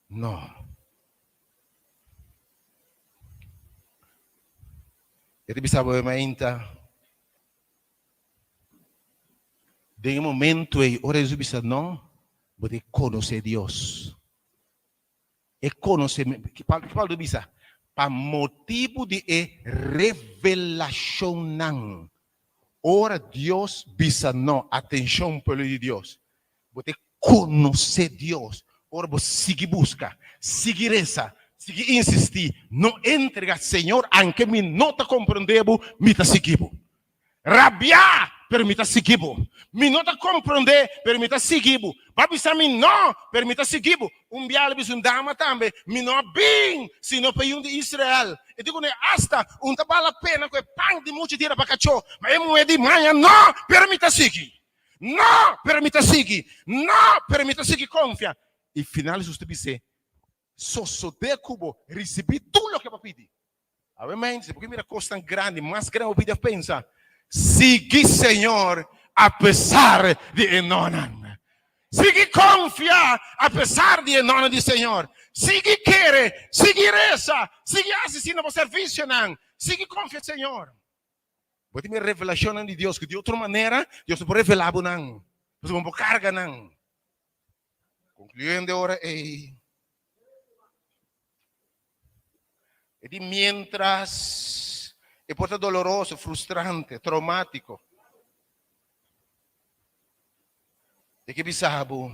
não. Ele bisa ainda. De momento aí, ora Deus bisa não, você conhecer Deus. É conhecer, que fala do bisa? Para motivo de revelação não. Ora Deus bisa não, atenção pelo de Deus. Você conhecer Deus. Ora você seguir buscar, seguir essa, seguir insistir, não entregar Senhor, anche me não está compreendendo, me está seguindo. Rabiar, permita seguindo. Me não está compreendendo, permita seguindo. Babisa me não, permita seguindo. Biala bis dama também, me não bem, se não peiu de Israel. Eu digo, hasta, vale a pena que pão de muito tira para cachorro, mas é de manhã, não, permita seguir. Não, permita seguir. Não, permita seguir, confia. E final, você diz, só de cubo, recebi tudo o que eu pedi. Amém? Porque mira, coisa tão grande, mais grande, eu pedi a pensar. Seguir, Senhor, apesar de enonan. Seguir confiar, apesar de enonan do Senhor. Seguir querer, seguir essa, seguir assistindo ao serviço, não. Seguir confiar, Senhor. Você me revelação de Deus, que de outra maneira, Deus não pode revelar, não. Você não pode carregar, não. Concluindo agora, e de mientras, é porta doloroso, frustrante, traumático. E que bisabo,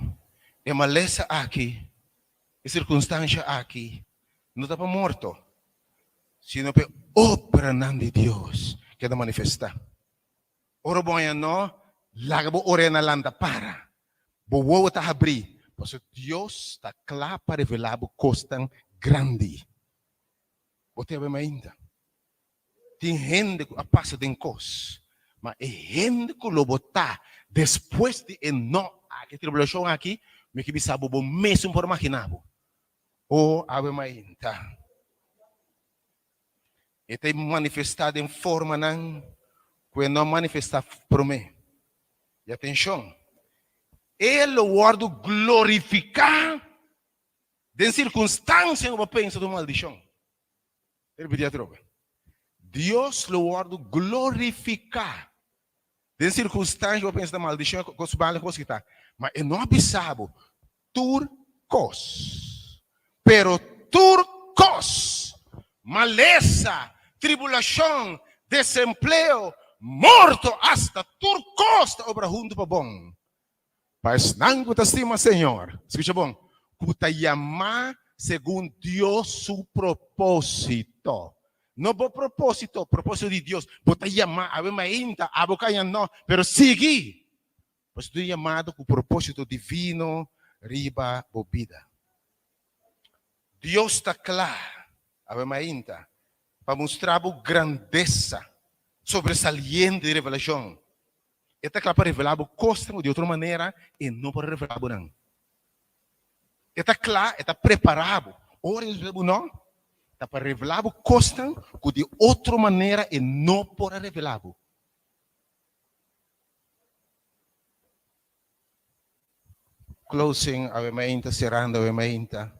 é maleza aqui, é circunstância aqui, não está para morto, sino para obra de Deus que não manifesta. Ora bom não, lagabo ora na landa para, boa está abrir, porque Deus está claro para revelar coisa tão grande. Você vê ainda. Tem gente que passa de coisa, mas é gente que lo botar depois de não a tribulação aqui, me que bisabo bom mesmo por imaginar. Ou ave ainda. E tem manifestado em forma não que não manifesta por mim. E atenção, ele guarda glorificar de circunstância que eu penso de maldição. Ele pedia troca. Deus lo guarda glorificar de circunstância que eu penso de maldição que os balas que está. Mas eu não avisava turcos. Pero turcos, maleza, tribulação, desemprego, morto hasta turcos da obra junto para bom. Mas não que estima, Senhor. Escucha bom. Que chamar segundo Deus su propósito. No por propósito de Deus. Bota chamar, a ver ainda, a boca não, pero seguir. Mas tu chamado com propósito divino, riba bobida. Deus está claro, a ver ainda, para mostrar a grandeza sobresaliente de revelação. Está claro para revelar coisa de outra maneira e não para revelar não. Está claro, está preparado. Ora, não. Tá para revelar costas que de outra maneira e não pode revelar. Closing, ave mainta, cerrando, ave mainta.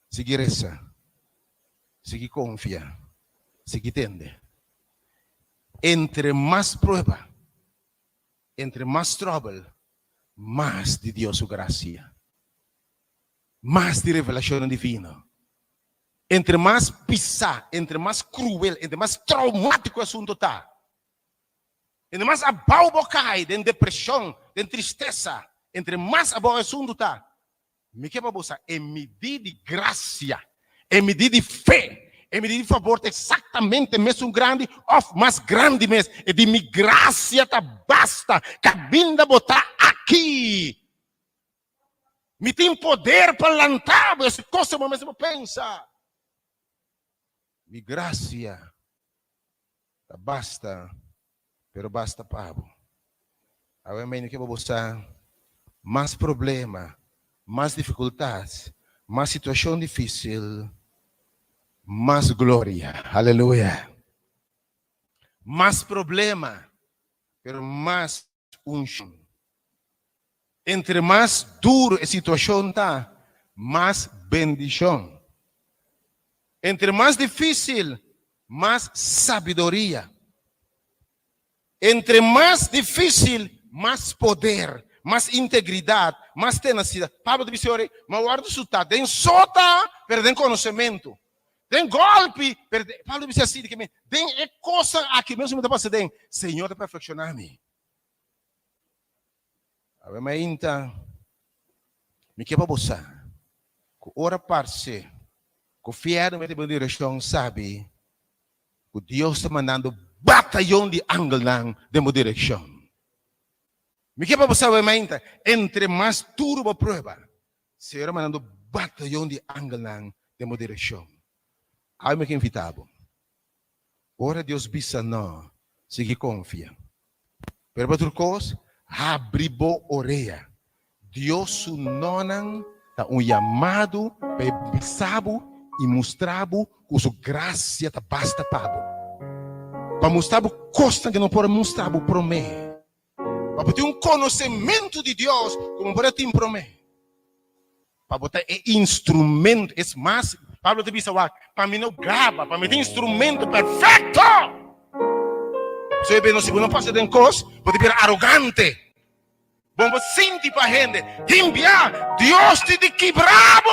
Seguir essa, seguir confia, seguir tende. Entre mais prueba, entre mais trouble, mais de Deus su gracia, mais de revelação divina. Entre mais pisar, entre mais cruel, entre mais traumático o assunto está, entre mais abau cai, de depressão, de tristeza, entre mais abau o assunto está, me quer para você, é medida de graça, é medida de fé, é medida de favor, exatamente mesmo grande, ou mais grande mesmo, é de minha graça tá basta, cabinda botar aqui. Me tem poder para lançar essa coisa, mas mesmo pensa. Minha graça tá basta, pero basta pabo. Agora me que você mais problema, mais dificuldades, mais situação difícil, mais glória. Aleluia. Mais problema, pero mais unção. Entre mais duro a situação está, mais bendição. Entre mais difícil, mais sabedoria. Entre mais difícil, mais poder, mais integridade, mais tenacidade. Pablo disse, mas guarda isso, tá? Tem sota, pero tem conhecimento. Tem golpe, pero Pablo disse assim, que tem coisa aqui mesmo me dá para ser, Senhor, te perfeccionar-me. A minha inta, me quer para você, que ora parce, que fiel me tem direção, sabe, que Deus está mandando batalhão de ângulo de minha direção. Me quer para você, a minha inta, entre mais turbo prova, será mandando batalhão de ângulo de minha direção. Aí me que invitava. Ora Deus bisa não, siga confia. Pero para outra coisa, abre bo orelha. Deus não tá chamado para bisabo e mostrabo com sua graça tá basta pabo. Para mostrar costa que não pode mostrar promê. Para ter conhecimento de Deus como pode ter promê. Para botar instrumento, é mais Pablo te disse, para mim não grava, para mim tem instrumento perfeito. Se eu não passa de coisa, pode vir arrogante. Vamos sentir para a gente, enviar Deus te de quebrado.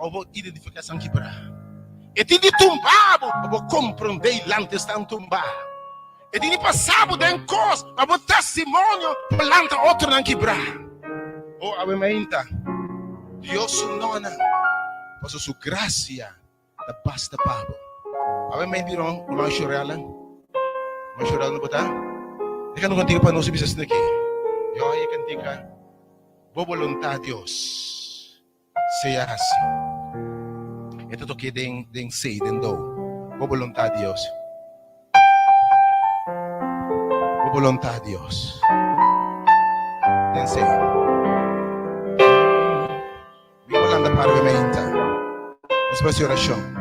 Eu vou identificação quebrar. E te de tumbado, eu vou compreender lá onde estão tumbados. E te de passado de coisa, eu vou testemunho, para lá outro não quebrar. Oh, a minha Deus não. Por sua graça, da basta pabo. Agora me dirão, não vai chorar lá? Vai chorar no botar? Eu não contigo para não se bisas daqui. Eu aí cantica. Boa vontade de Deus. Seja assim. Ito que den sei, den do. Boa vontade de Deus. Boa vontade de Deus. Den sei. Viva lá da parvementa. Faça oração.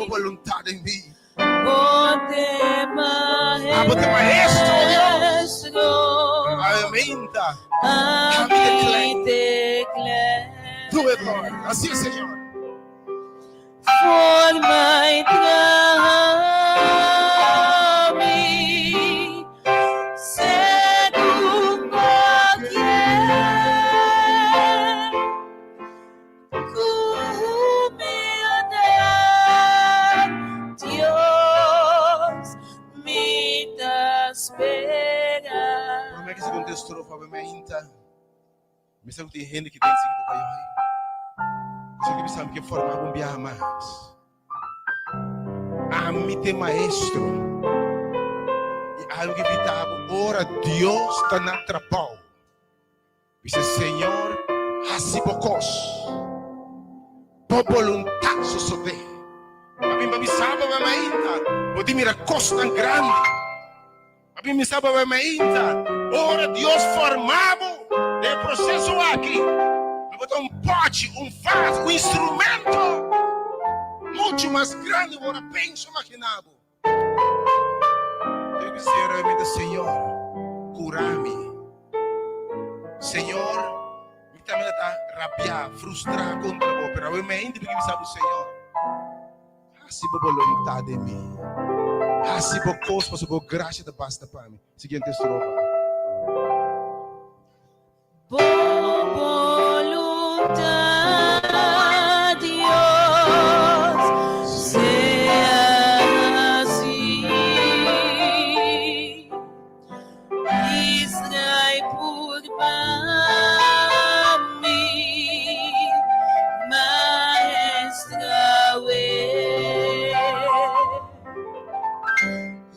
Vontade em mim. Bote maestro, Deus. Aumenta. Do it, Lord. Assim, Senhor. Forma e segundo Dios me da espera. Como é que se contestou, obviamente? Me sabe que tem gente que tem seguido para eu. Isso que me sabe que formar um biar mais. A mim tem maestro. E algo que evitava, ora Deus está na trapão. Dice, Señor, así pocos, por voluntad sosode. Papi, mi sábado vai ainda, vou te mirar costa tão grande. Papi, mi sábado vai ainda, ora Deus formado, é processo aqui. Eu botar pote, vaso, instrumento, muito mais grande, ora penso imaginado. Eu disse, Senhor, cura-me. Senhor, me também está rabiar, frustrar contra o pero eu me ainda porque sabe o Senhor. Assim por vontade de mim. Assim por cospas, por graça da basta para mim. Seguinte estrofa. Por voluntad Dios sea así. Israel por mí, maestra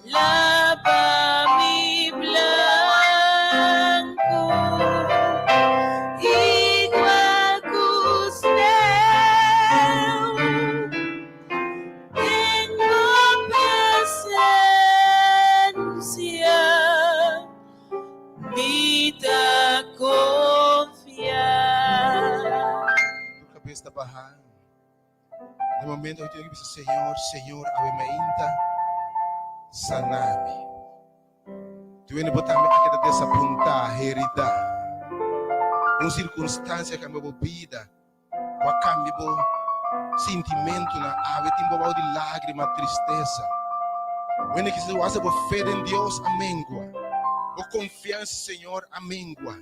lava mi blanco, igual que usted. Tengo presencia, vida confiar. Tu cabeça está barrando. No momento eu tenho que dizer, Senhor, ave me inta, saname. Tu vem botar me aqui dessa ponta, herida. Uma circunstância que a minha vida, com a cambio sentimento na ave, tem bobal de lágrima, tristeza. When que se usa por fé em Deus, amengua. Por confiança, Senhor, amengua.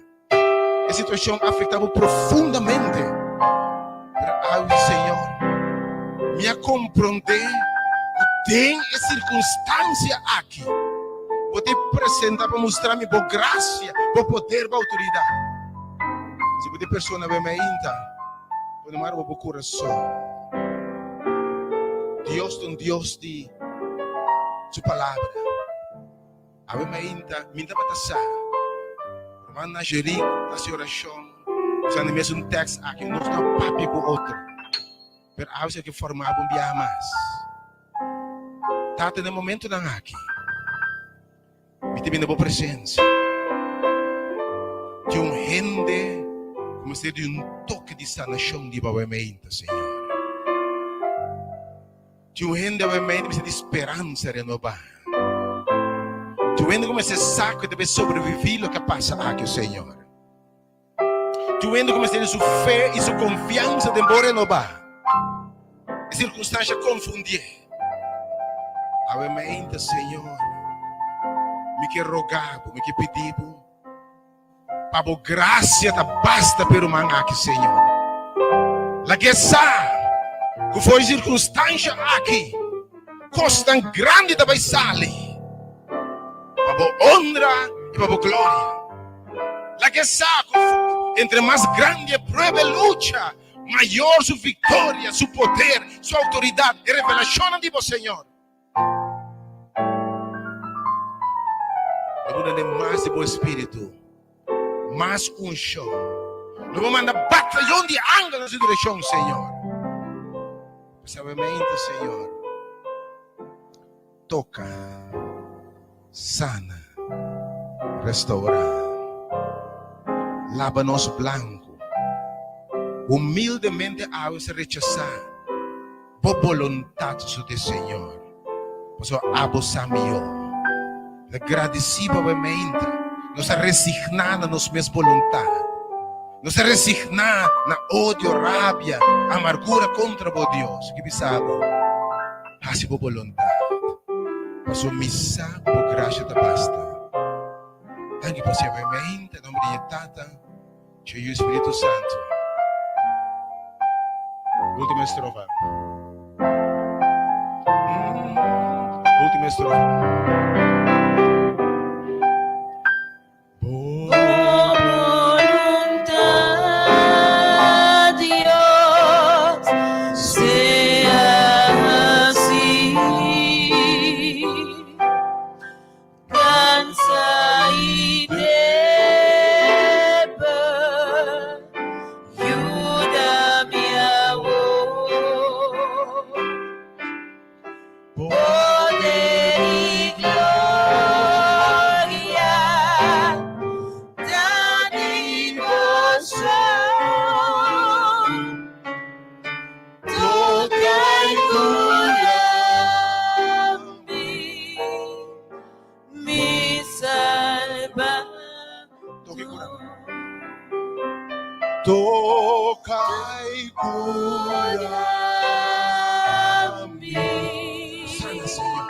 A situação afetava profundamente. Pero ave, Senhor, me compreender. Tem a circunstância aqui. Vou te apresentar para mostrar minha boa graça, boa poder, boa autoridade. Se você pessoa vai me ainda, pode mar o coração. Deus é um Deus de sua palavra. A me ainda, minta para passar. Romano na gerir essa oração, usando mesmo um texto aqui, não está papi com outro. Pero há que formava um dia mais. Tá no momento da aqui. Me tem boa presença. De rende, como se de toque de sanação de babamenta, Senhor. De rende babamenta, de esperança renovar. De rende como esse saco deve sobreviver o que passa aqui, Senhor. De rende como se de sua fé e sua confiança de renovar. A circunstância confundir. Ave Senhor, me que rogavo, me que pedivo, para a graça da basta pelo manhã, Senhor. La que que foi circunstância aqui, coisa tão grande da baisale, para a honra e para a glória. La que entre mais grande a prova e luta, maior sua vitória, seu poder, sua autoridade e revelação de você, Senhor. Eu vou dar mais de bom espírito, mais unção. Eu vou mandar batalhão de anjos na sua direção, Senhor. Sabemente, Senhor, toca, sana, restaura, lava-nos branco, humildemente a se rechazar, por vontade do Senhor, por sua abosamião. Agradecivelmente, nos resignar na nossa mesma vontade, nos resignar na ódio, rábia, amargura contra o Deus, que sabe, assim por vontade, por sua missa, por graça da basta. Tanto possivelmente, em nome de Tata, Filho e Espírito Santo. Última estrofa. Última estrofa. Cansa y debe Tocai cura-me. Sana, Senhor.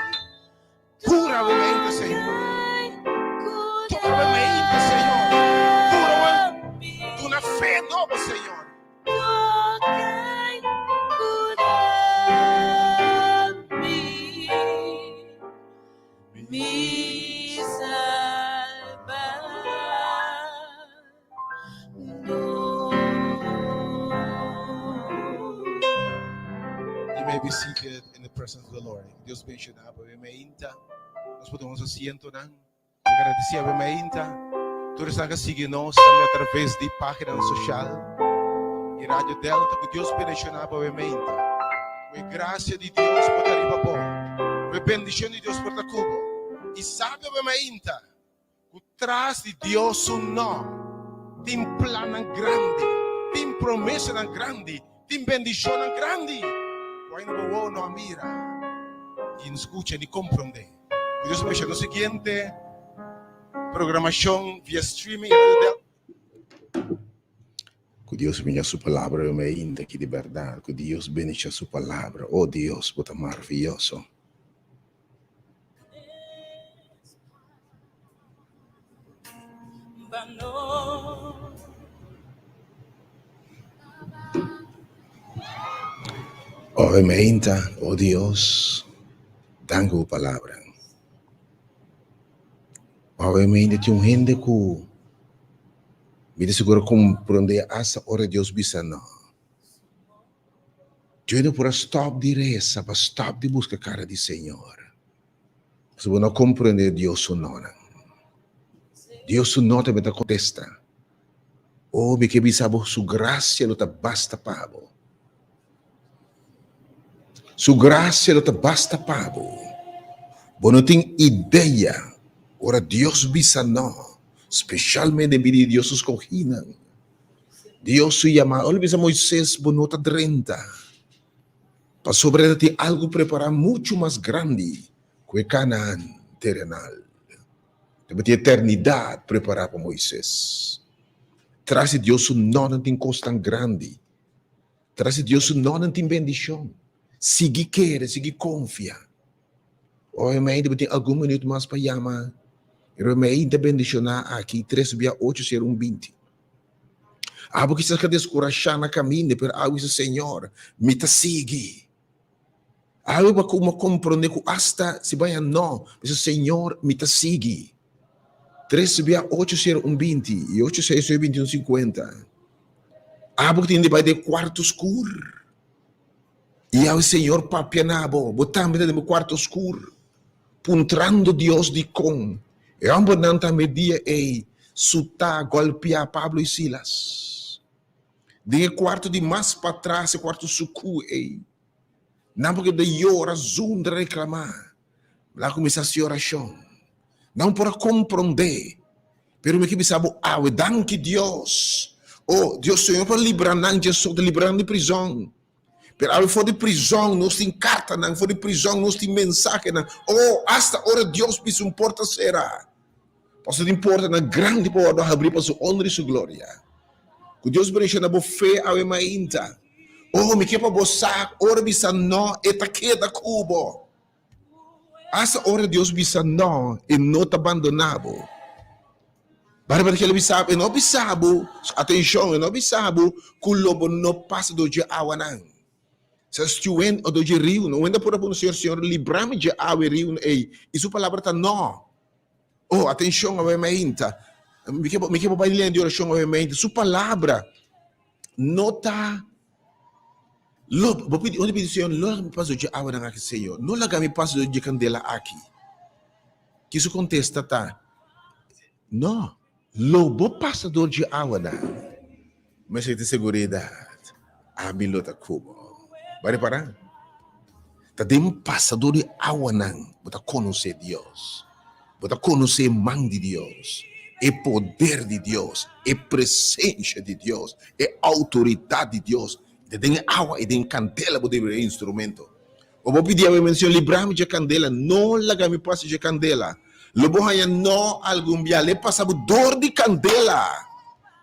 Cura a minha mente, Senhor. Toca a minha mente, Senhor. Cura uma fé nova, Senhor. Me salva. You may be seated in the presence of the Lord. Deus bendiga a Bemeinta. Nós podemos assento, né? Agradecer a Bemeinta. Todos estão que seguem nós também através de página social e rádio dela. Então, Deus bendiga a Bemeinta. A graça de Deus por arriba bom. A bendição de Deus por estar cubo. E sabe a Bemeinta? O traz de Deus um nome. Tem plano grande. Tem promessa grande. Tem bendição grande. Ainda não mira e escuta e compreende. Deus mexe no seguinte programação via streaming. Que Deus bendiga a sua palavra, eu me ainda aqui de verdade. Que Deus bendiga a sua palavra. Oh Deus, bota maravilhoso. Obviamente, oh Deus, dango a palavra. Obviamente, tem gente que me seguro compreender essa hora Deus bisa não. Eu não posso stop de reza, para stop de buscar a cara do Senhor. Se você não compreender Deus não. Deus não também te contesta. Oh, me que bisa sua graça não te basta para você. Sua graça não te basta para você. Você não tem ideia. Ora Deus bisa não. Especialmente em Deus escolhido. Deus se chama. Olha bisa Moisés, você não te 30. Para sobre ter algo preparado muito mais grande que o Canaã terrenal. Tem eternidade preparada para Moisés. Traz de Deus não tem coisa tão grande. Traz de Deus não tem bendição. Siga querer, siga confia. Obviamente, tem algum minuto mais para chamar. Eu me bendicionar aqui 3,80120. Algo que você quer descorajar na caminho, pero algo isso, Senhor, me te siga. Algo como compreender que hasta se vai não, mas Senhor, me te siga. 3,80120 e 8,62150. Algo que tem de de quarto escuro. E ao Senhor papianabo, botando no quarto escuro, puntrando Deus de com. E ambos não media e suta golpear Pablo e Silas. De quarto de mais para trás, quarto sucu e não porque de oração de reclamar. Lá começa a oração. Não para compreender. Pero me que sabe, danke Deus. Oh, Deus Senhor para livrar não Jesus de livrar de prisão. Pero ao for de prisão, nós tem carta, não for de prisão, nós tem mensagem, não. Oh, hasta hora Deus me importa será. Posso te importa na grande poder abrir para sua honra e sua glória. Que Deus bendiga na boa fé ao emainta. Oh, me quepa bossa, ora bisa não, eta queda cubo. Hasta hora Deus bisa não, e não te abandonado. Para que ele sabe, e não sabe, atenção, e não sabe, que o lobo não passa do dia água não. Se estuem o do dia rio, não ainda por o Senhor, livrar-me de água e rio, e isso palavra está não. Oh, atenção, obviamente, me que vai ler de oração, obviamente, sua palavra não está. Onde pedi Senhor, não me passa de água na Senhor, não lá me passa de candela aqui. Que isso contesta, tá? Não. Lobo passador de água, mas tem segurança. A bilota cubo. Vai parar? Tá tem passador de água, não. Bota conhecer Deus. Bota conhecer mão de Deus. É poder de Deus. É presença de Deus. É autoridade de Deus. Tem água e tem candela para o instrumento. Eu vou pedir a menção, livrar-me de candela. Não larga me passe de candela. Lobo hanya no algum dia le passava dor de candela.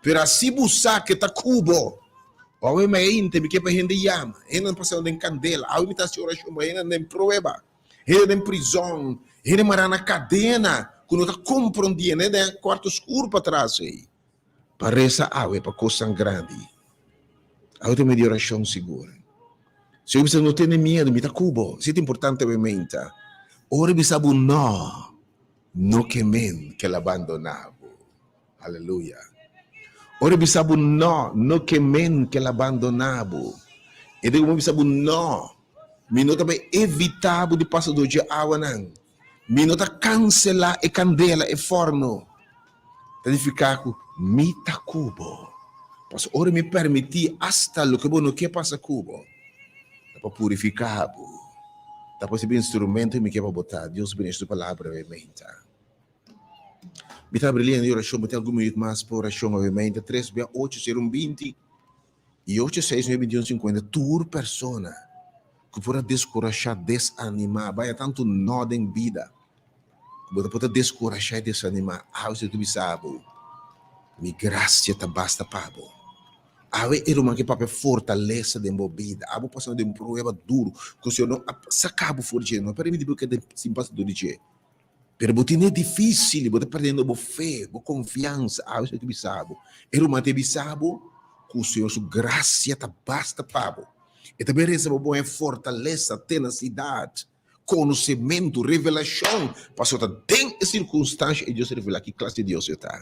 pero assim buscar que tá cubo. Ou me inte me que para gente llama, ainda passando em candela, a imitação oração, ainda em prueba, ainda em prisão, ainda mora na cadena, quando tá compreendendo, ainda quarto escuro para trás aí. Para essa água para coisa grande. A outra media oração segura. Se você não tem medo, me tá cubo, se é importante obviamente. Ora bisa no que men que la abandonavo. Aleluia. Ora bisabu no que men que la abandonavo. E de como bisabu no, mino também evitavo de passar do dia água não. Mino tá cancela e candela e forno. Tadificar com mita cubo. Posso ora me permitir hasta lo que bom que passa cubo. Para purificar. Depois esse instrumento me quer botar. Deus bendiga a palavra obviamente. Me está brilhando em oração, mas tem algum minuto mais para oração, obviamente. 368-020 e 86-921-50. Tur persona que pode descorajar, desanimar. Vai tanto nó em vida. Que pode descorajar e desanimar. Você tu sabe. Mi graça te basta, pabo. Ave é uma que papai fortaleza de minha vida. Abo passando de um problema duro. Que o Senhor não sacabo fora de não. Para mim, porque se passa do dia. Pero botin é difícil, botar perdendo a fé, a confiança, a você que sabe. Era uma que sabe que o Senhor, sua graça, tá basta, pabo. E também recebe boa fortaleza, tenacidade, conhecimento, revelação, para só tem circunstância e Deus revela que classe de Deus está.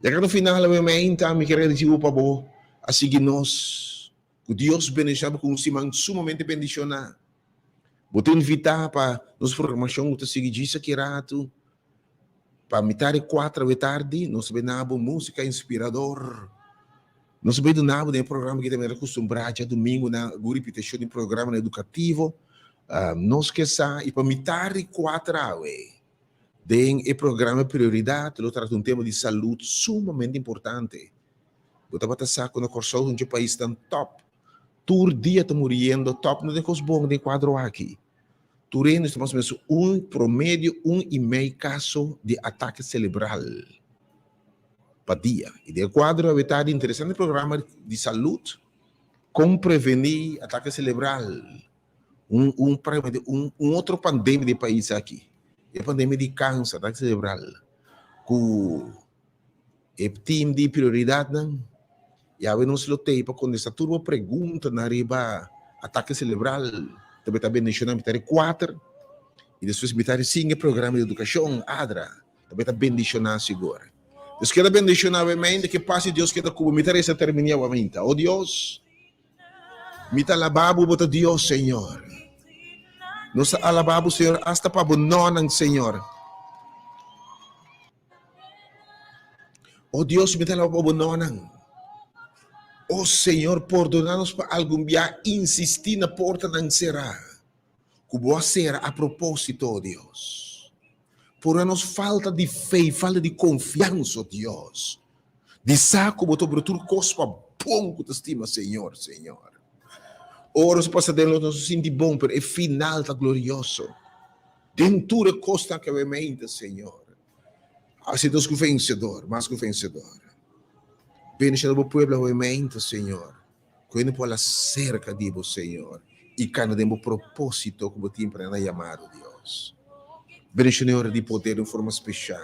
E agora no final, obviamente, me quero dizer para você, assim que nós, que Deus bendiga com um simão sumamente bendicionado. Vou te invitar para nossa programação, vou seguir disso aqui rato. Para metade 4 da tarde, nós vemos música inspirador. Nós vemos um programa que também é acostumado, domingo, na repetição de programa educativo. Nós que e para metade 4 tem o programa Prioridade, ele trata um tema de saúde sumamente importante. Vou te passar com a corção de um país tão top. Todo dia está morrendo, top, não tem coisa boa de quadro aqui. Tureno, estamos vendo promédio 1,5 caso de ataque cerebral para dia. E de quadro, a verdade, interessante programa de saúde, como prevenir ataque cerebral. Outro pandemia de país aqui. É a pandemia de câncer, ataque cerebral. Com o time de prioridade, não? E aí não se lotei para quando essa turma pergunta na riba ataque cerebral, também está bendicionando metade 4 e depois metade 5 programa de educação, ADRA, também está bendicionando agora. Deus quer bendicionar obviamente que passe Deus que está com metade essa terminar obviamente. Oh Deus, mita alababo bota Deus Senhor. Nos alababo Senhor hasta para bononan Senhor. Oh Deus, mita alababo bononan. Oh Senhor, perdonar-nos para algum dia insistir na porta não será. Que boa será a propósito, oh Deus. Por nos falta de fé, falta de confiança, oh Deus. De saco, botou por tudo cospa bom que te estima, Senhor, Senhor. Ora, se passa dentro, não se sente bom, mas é final tá glorioso. Dentro da costa que obviamente, Senhor. Assim Deus que vencedor, mais que vencedor. Bendiga o povo, obviamente, Senhor. Cuide por la cerca de vos, Senhor. E cada de propósito que você tem para chamar, Deus. Bendiga, Senhor, de poder de forma especial.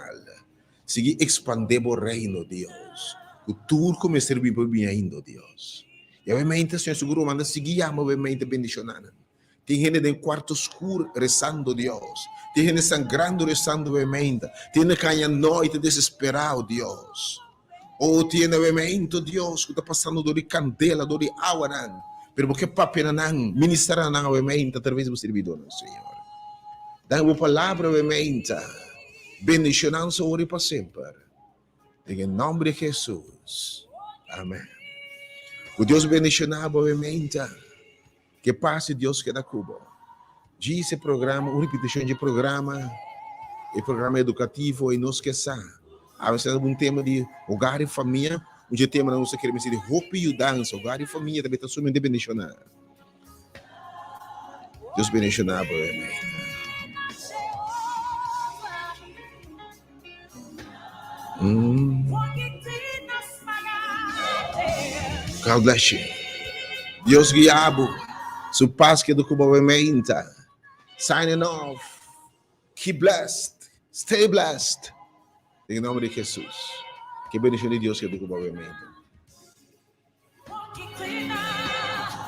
Seguir expandir o reino, Deus. O tudo como servir bem ainda, Deus. E obviamente, Senhor, seguro manda seguir, obviamente, bendicionando. Tem gente em quarto escuro rezando, Deus. Tem gente sangrando, rezando, obviamente. Tem gente que à noite desesperado, Deus. Oh, tiene obviamente Deus que está passando dor de candela, dor de água, não. Pero porque papel não, ministrar não, obviamente, através do servidor, Senhor. Dá uma palavra, obviamente, bendicionando sobre para sempre. Em nome de Jesus. Amém. O Deus bendicionado, obviamente, que passe Deus que dá Cuba. Esse programa, uma repetição de programa, e programa educativo, e nos que há um tema de hogar e família, um tema não se quer dizer de roupa e dança, hogar e família também está sumendo bendicionar. Deus bendicionar, amém. God bless you. Deus guiabo. Su paz que do cubamenta. Signing off. Keep blessed. Stay blessed. Em nome de Jesus. Que bendição de Deus que do cubamenta.